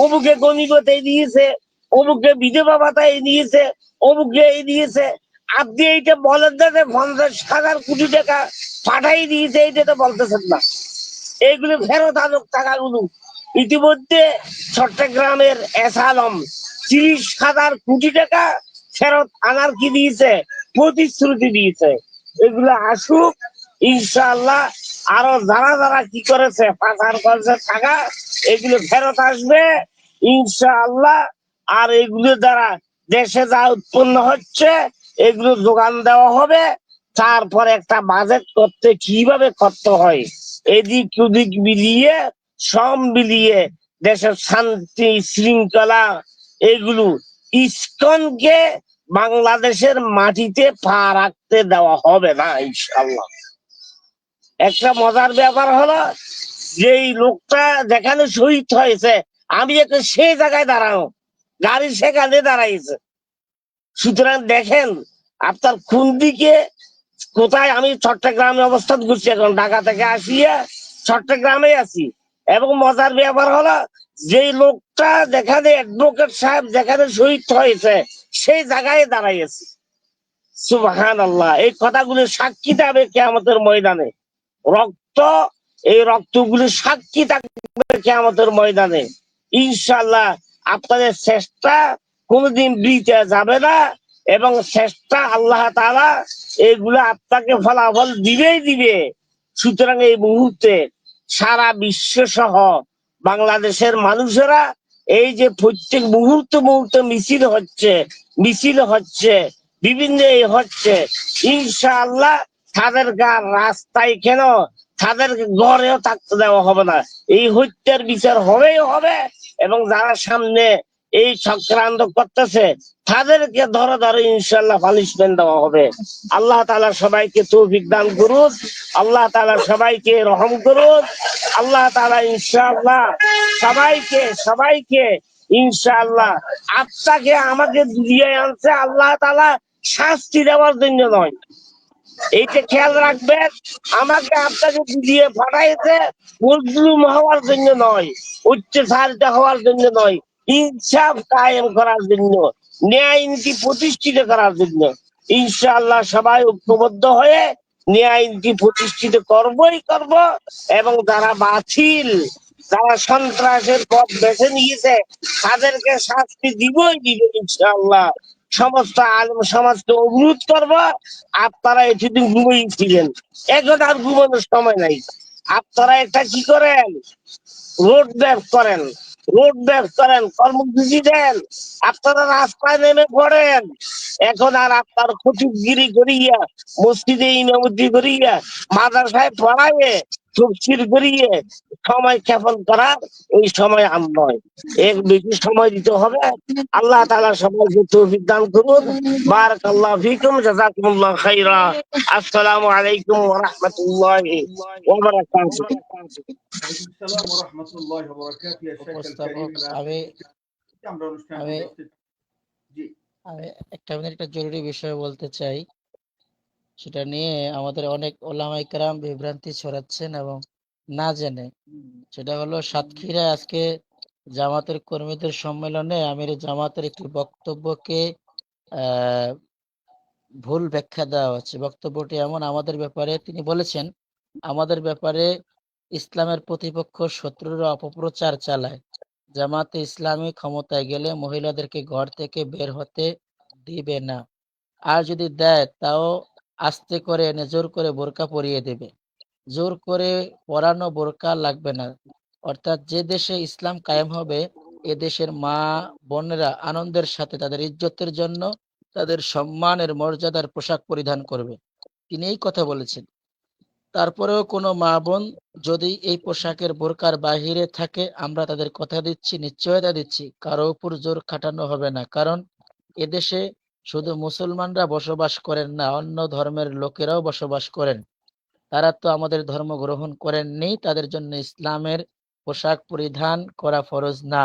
অমুকে গনিমত এই দিয়েছে, অমুকে বিধবা ভাতা এই দিয়েছে, অমুকে এই দিয়েছে। আপনি এইটা বলেন না যে 50,000 কোটি টাকা পাঠাই দিয়েছে, এইটা তো বলতেছেন না। এইগুলো ফেরত আনুক টাকাগুলো। ইতিমধ্যে চট্টগ্রামের এসালম 30,000 কোটি টাকা ফেরত আনার কি দিয়েছে, প্রতিশ্রুতি দিয়েছে। এগুলো আসুক ইনশাআল্লাহ। আরো যারা কি করেছে, পাচার করেছে টাকা, এগুলো ফেরত আসবে ইনশাআল্লাহ। আর এগুলো দ্বারা দেশে যা উৎপন্ন হচ্ছে এগুলো যোগান দেওয়া হবে। তারপর একটা বাজেট করতে কিভাবে করতে হয়, এদিক ওদিক মিলিয়ে সব মিলিয়ে দেশের শান্তি শৃঙ্খলা এগুলো, ইসকনকে বাংলাদেশের মাটিতে পা রাখতে দেওয়া হবে না ইনশাআল্লাহ। একটা মজার ব্যাপার হলো, যেই লোকটা যেখানে শহীদ হয়েছে আমি একটা সেই জায়গায় দাঁড়ানো, গাড়ি সেখানে দাঁড়াইছে। সুতরাং দেখেন আপনার কোন দিকে কোথায়। আমি চট্টগ্রামে অবস্থান করছি, এখন ঢাকা থেকে আসিয়া চট্টগ্রামে আছি। এবং মজার ব্যাপার হলো, যেই লোকটা যেখানে অ্যাডভোকেট সাহেব যেখানে শহীদ হয়েছে সেই জায়গায় দাঁড়াইছে। সুবহানাল্লাহ। এই কথাগুলো সাক্ষী দেবে কিয়ামতের ময়দানে। রক্ত, এই রক্তগুলো সাক্ষী থাকবে কিয়ামতের ময়দানে। ইনশাআল্লাহ আপনাদের চেষ্টা কোনোদিন বৃথা যাবে না, এবং চেষ্টা আল্লাহ তাআলা এগুলো আপনাকে ফলাফল দিবে। সুতরাং এই মুহূর্তে সারা বিশ্ব সহ বাংলাদেশের মানুষেরা এই যে প্রত্যেক মুহূর্তে মিছিল হচ্ছে বিভিন্ন হচ্ছে, ইনশাআল্লাহ তাদেরকে আর রাস্তায় কেন, তাদেরকে ঘরেও থাকতে দেওয়া হবে না। এই হত্যার বিচার হবেই হবে। এবং যারা সামনে এই চক্রান্ত করতেছে তাদেরকে ধরে ইনশাআল্লাহ পানিশমেন্ট দেওয়া হবে। আল্লাহ তাআলা সবাইকে তৌফিক দান করুন, আল্লাহ তাআলা সবাইকে রহম করুন, আল্লাহ তাআলা ইনশাআল্লাহ সবাইকে ইনশাআল্লাহ আপনাকে আমাকে দুনিয়ায় আনছে আল্লাহ তাআলা শাস্তি দেওয়ার জন্য নয়। এইটা খেয়াল রাখবেন, আমাকে আপনাকে দিয়ে পাঠাইছে মজলুম হওয়ার জন্য নয়, অত্যাচারিত হওয়ার জন্য নয়, ইনসাফ কায়েম করার জন্য, ন্যায় নীতি প্রতিষ্ঠিত করার জন্য। ইনশাআল্লাহ সবাই ঐক্যবদ্ধ হয়ে ন্যায় নীতি প্রতিষ্ঠিত করব। এবং যারা বাতিল, যারা সন্ত্রাসের পথ বেছে নিয়েছে তাদেরকে শাস্তি দিবে ইনশাআল্লাহ। সমস্ত আলেম সমাজকে অনুরোধ করবো, আপনারা এতদিন ঘুমিয়েছিলেন, এখন আর ঘুমানোর সময় নাই। আপনারা এটা কি করেন, রোড ম্যাপ করেন, কর্মসূচি দেন, আপনারা রাস্তায় নেমে পড়েন। এখন আর আপনার খতিবগিরি করিয়া, মসজিদে ইমামতি করিয়া, মাদ্রাসায় পড়াইয়ে, তফসির করিয়ে সময় ক্ষেপণ করার এই সময় আর নয়, এর বেশি সময় দিতে হবে। আল্লাহ তাআলা সবাইকে তৌফিক দান করুন। বারাকাল্লাহু ফিকুম, জাযাকুমুল্লাহু খাইরা। আসসালামু আলাইকুম ওয়া রাহমাতুল্লাহি ওয়া বারাকাতুহু। ওয়ালাইকুম আসসালাম ওয়া রাহমাতুল্লাহি ওয়া বারাকাতুহু। ইয়া শেখ আল কারীম, উপস্থাপক, আমি আমরা অনুষ্ঠানে আমি উপস্থিত। জি, আমি একটা জরুরি বিষয় বলতে চাই। সেটা নিয়ে আমাদের অনেক ওলামায়ে কেরাম বিভ্রান্তি ছড়াচ্ছেন এবং না জেনে। সেটা হলো সাতক্ষীরায় আজকে জামাতের কর্মীদের সম্মেলনে আমির জামাতের একটি বক্তব্যকে আহ ভুল ব্যাখ্যা দেওয়া হচ্ছে। বক্তব্যটি এমন, আমাদের ব্যাপারে তিনি বলেছেন, আমাদের ব্যাপারে ইসলামের প্রতিপক্ষ শত্রুরা অপপ্রচার চালায়। জামাতে ইসলামী ক্ষমতায় গেলে মহিলাদেরকে ঘর থেকে বের হতে দিবে না, আর যদি দেয় তাও আস্তে করে এনে জোর করে বোরকা পরিয়ে দেবে। জোর করে পরানো বোরকা লাগবে না। অর্থাৎ যে দেশে ইসলাম কায়েম হবে, এ দেশের মা বোনেরা আনন্দের সাথে তাদের ইজ্জতের জন্য তাদের সম্মানের মর্যাদার পোশাক পরিধান করবে। তিনি এই কথা বলেছেন। তারপরেও কোনো মা বোন যদি এই পোশাকের বোরকার বাহিরে থাকে, আমরা তাদের কথা দিচ্ছি, নিশ্চয়তা দিচ্ছি, কারো উপর জোর খাটানো হবে না। কারণ এদেশে শুধু মুসলমানরা বসবাস করেন না, অন্য ধর্মের লোকেরাও বসবাস করেন। তারা তো আমাদের ধর্ম গ্রহণ করেননি, তাদের জন্য ইসলামের পোশাক পরিধান করা ফরজ না।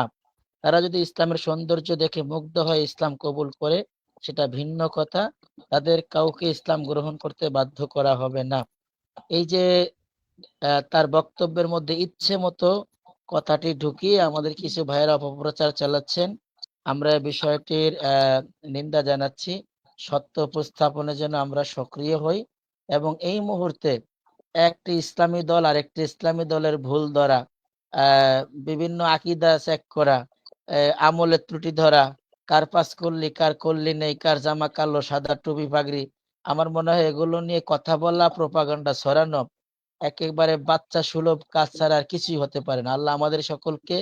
তারা যদি ইসলামের সৌন্দর্য দেখে মুগ্ধ হয়ে ইসলাম কবুল করে, সেটা ভিন্ন কথা। তাদের কাউকে ইসলাম গ্রহণ করতে বাধ্য করা হবে না। এই যে তার বক্তব্যের মধ্যে ইচ্ছে মতো কথাটি ঢুকিয়ে আমাদের কিছু ভাইয়েরা অপপ্রচার চালাচ্ছেন। আমরা এই বিষয়টির নিন্দা জানাচ্ছি। সত্য উপস্থাপনের জন্য আমরা সক্রিয় হই এবং এই মুহূর্তে একটি ইসলামী দল আর একটি ইসলামী দলের ভুল ধরা, বিভিন্ন আকীদা চেক করা, আমলের ত্রুটি ধরা, কার পাস করলি কার করলি নেই, কার জামা কালো সাদা টুপি পাগড়ি, আমার মনে হয় এগুলো নিয়ে কথা বলা, প্রোপাগান্ডা ছড়ানো একেবারে বাচ্চা সুলভ কাজ ছাড়া আর কিছুই হতে পারে না। আল্লাহ আমাদের সকলকে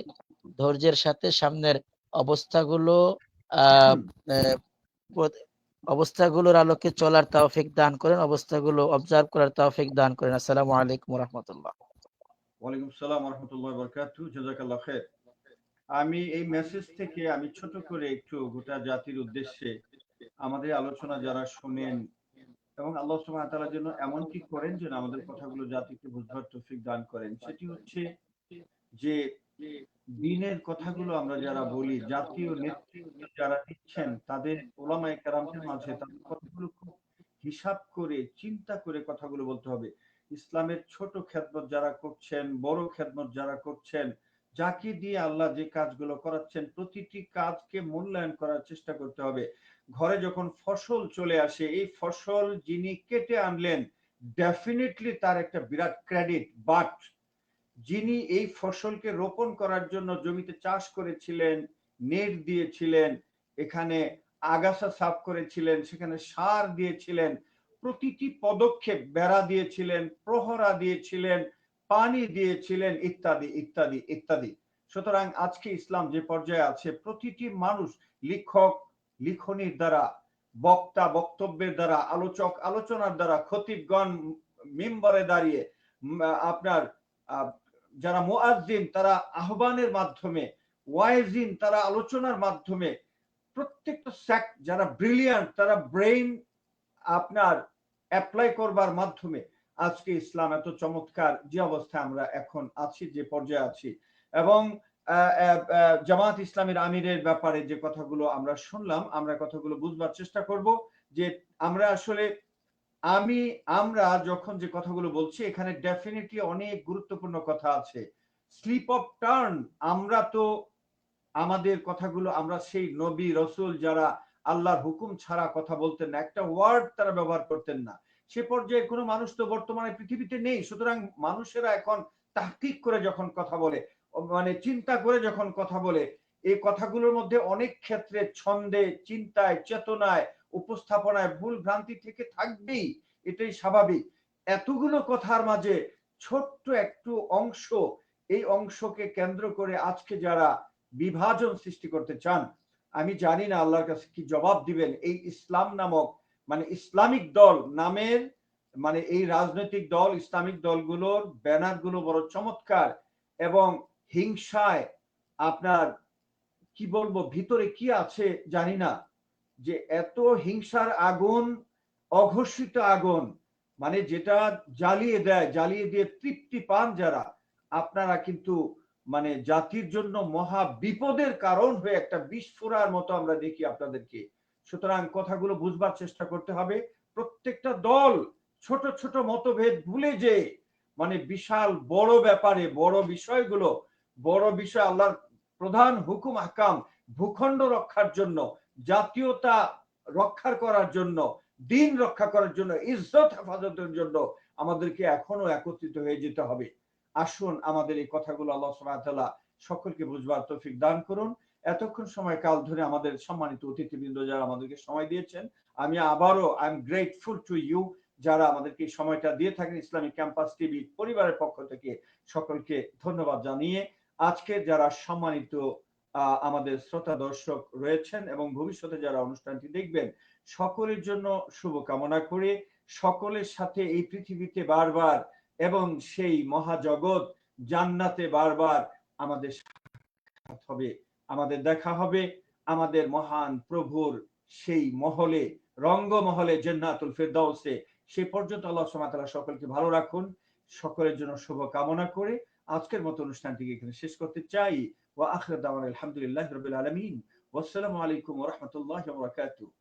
ধৈর্যের সাথে সামনের অবস্থাগুলো আহ আহ, প্রত- অবস্থাগুলোর আলোকে চলার তৌফিক দান করেন, অবস্থাগুলো অবজার্ভ করার তৌফিক দান করেন। আসসালামু আলাইকুম রহমতুল্লাহ। ওয়ালাইকুম আসসালাম ওয়া রাহমাতুল্লাহি ওয়া বারাকাতুহু। জাযাকাল্লাহু খাইর। আমি এই মেসেজ থেকে আমি ছোট করে একটু গোটা জাতির উদ্দেশ্যে আমাদের আলোচনা যারা শুনেন, এবং আল্লাহ সুবহানাহু ওয়া তাআলা যেন এমন কি করেন যেন আমাদের কথাগুলো জাতিকে বুঝবার তৌফিক দান করেন, সেটি হচ্ছে যে দিনের কথাগুলো আমরা যারা বলি, জাতীয় নেতৃত্ব যারা দিচ্ছেন, তাদের ওলামায়ে কেরামদের মাঝে তাদের কথাগুলো খুব হিসাব করে চিন্তা করে কথাগুলো বলতে হবে। ইসলামের ছোট খেদমত যারা করছেন, বড় খেদমত যারা করছেন, যাকে দিয়ে আল্লাহ যে কাজগুলো করাচ্ছেন, প্রতিটি কাজকে মূল্যায়ন করার চেষ্টা করতে হবে। ঘরে যখন ফসল চলে আসে, এই ফসল যিনি কেটে আনলেন, ডেফিনেটলি তার একটা বিরাট ক্রেডিট। বাট যিনি এই ফসলকে রোপণ করার জন্য জমিতে চাষ করেছিলেন, নেট দিয়েছিলেন, এখানে আগাছা সাফ করেছিলেন, সেখানে সার দিয়েছিলেন, প্রতিটি পদক্ষেপ বেড়া দিয়েছিলেন, প্রহরা দিয়েছিলেন, পানি দিয়েছিলেন, ইত্যাদি ইত্যাদি ইত্যাদি। সুতরাং আজকে ইসলাম যে পর্যায়ে আছে, প্রতিটি মানুষ লিখক লিখনির দ্বারা, বক্তা বক্তব্যের দ্বারা, আলোচক আলোচনার দ্বারা, খতিবগণ মিম্বরে দাঁড়িয়ে, আপনার যারা মুয়াজ্জিন তারা আহ্বানের মাধ্যমে, ওয়াইজিন তারা আলোচনার মাধ্যমে, প্রত্যেকটা সেক্ট যারা ব্রিলিয়ান্ট তারা ব্রেইন আপনার অ্যাপ্লাই করবার মাধ্যমে আজকে ইসলাম এত চমৎকার যে অবস্থায় আমরা এখন আছি, যে পর্যায়ে আছি। এবং জামাত ইসলামের আমিরের ব্যাপারে যে কথাগুলো আমরা শুনলাম, আমরা কথাগুলো বুঝবার চেষ্টা করব যে আমরা আসলে আমরা যখন যে কথাগুলো বলছি, এখানে ডেফিনেটলি অনেক গুরুত্বপূর্ণ কথা আছে। স্লিপ অফ টার্ন, আমরা তো আমাদের কথাগুলো আমরা সেই নবী রসুল যারা আল্লাহর হুকুম ছাড়া কথা বলতেন না, একটা ওয়ার্ড তারা ব্যবহার করতেন না, সে পর্যায়ে কোনো মানুষ তো বর্তমানে পৃথিবীতে নেই। সুতরাং মানুষেরা এখন তাহকিক করে যখন কথা বলে, মানে চিন্তা করে যখন কথা বলে, এই কথাগুলোর মধ্যে অনেক ক্ষেত্রে ছন্দে, চিন্তায়, চেতনায়, উপস্থাপনায় ভুল ভ্রান্তি থেকে থাকবেই, এটাই স্বাভাবিক। এতগুলো কথার মাঝে ছোট্ট একটু অংশ, এই অংশকে কেন্দ্র করে আজকে যারা বিভাজন সৃষ্টি করতে চান, আমি জানি না আল্লাহর কাছে কি জবাব দিবেন। এই ইসলাম নামক মানে ইসলামিক দল নামের মানে এই রাজনৈতিক দল, ইসলামিক দলগুলোর ব্যানারগুলো বড় চমৎকার, এবং হিংসায় আপনার কি বলবো ভিতরে কি আছে জানি না, যে এত হিংসার আগুন, অঘোষিত আগুন, মানে যেটা জ্বালিয়ে দেয়, জ্বালিয়ে দিয়ে তৃপ্তি পান যারা, আপনারা কিন্তু মানে জাতির জন্য মহা বিপদের কারণ হয়ে একটা বিস্ফোরার মতো আমরা দেখি আপনাদেরকে। সুতরাং কথাগুলো বুঝবার চেষ্টা করতে হবে। প্রত্যেকটা দল ছোট ছোট মতভেদ ভুলে যে মানে বিশাল বড় ব্যাপারে, বড় বিষয়গুলো, বড় বিষয় আল্লাহর প্রধান হুকুম আহকাম, ভূখণ্ড রক্ষার জন্য, জাতীয়তা রক্ষা করার জন্য, দিন রক্ষা করার জন্য, ইজ্জত হেফাজতের জন্য আমাদেরকে এখনো একত্রিত হয়ে যেতে হবে। আসুন আমাদের এই কথাগুলো আল্লাহ সুবহানাহু ওয়া তাআলা সকলকে বুঝবার তৌফিক দান করুন। এতক্ষণ সময় কাল ধরে আমাদের সম্মানিত অতিথিবৃন্দ যারা আমাদেরকে সময় দিয়েছেন, আমি আবারও I am grateful to you, যারা আমাদেরকে এই সময়টা দিয়ে থাকেন ইসলামিক ক্যাম্পাস টিভি পরিবারের পক্ষ থেকে সকলকে ধন্যবাদ জানিয়ে, আজকে যারা সম্মানিত আমাদের শ্রোতা দর্শক রয়েছেন এবং ভবিষ্যতে যারা অনুষ্ঠানটি দেখবেন, সকলের জন্য শুভকামনা করে, সকলের সাথে এই পৃথিবীতে বারবার এবং সেই মহাজগৎ জান্নাতে বারবার আমাদের সাক্ষাৎ হবে, আমাদের দেখা হবে আমাদের মহান প্রভুর সেই মহলে, রঙ্গমহলে, জান্নাতুল ফেরদাউসে। সেই পর্যন্ত আল্লাহ সুবহানাহু ওয়া তাআলা সকলকে ভালো রাখুন। সকলের জন্য শুভ কামনা করে আজকের মতো অনুষ্ঠানটিকে এখানে শেষ করতে চাই। ওয়া আখিরু দাওয়ানা আলহামদুলিল্লাহি রাব্বিল আলামিন। ওয়াসসালামু আলাইকুম ওয়া রাহমাতুল্লাহি ওয়া বারাকাতুহু।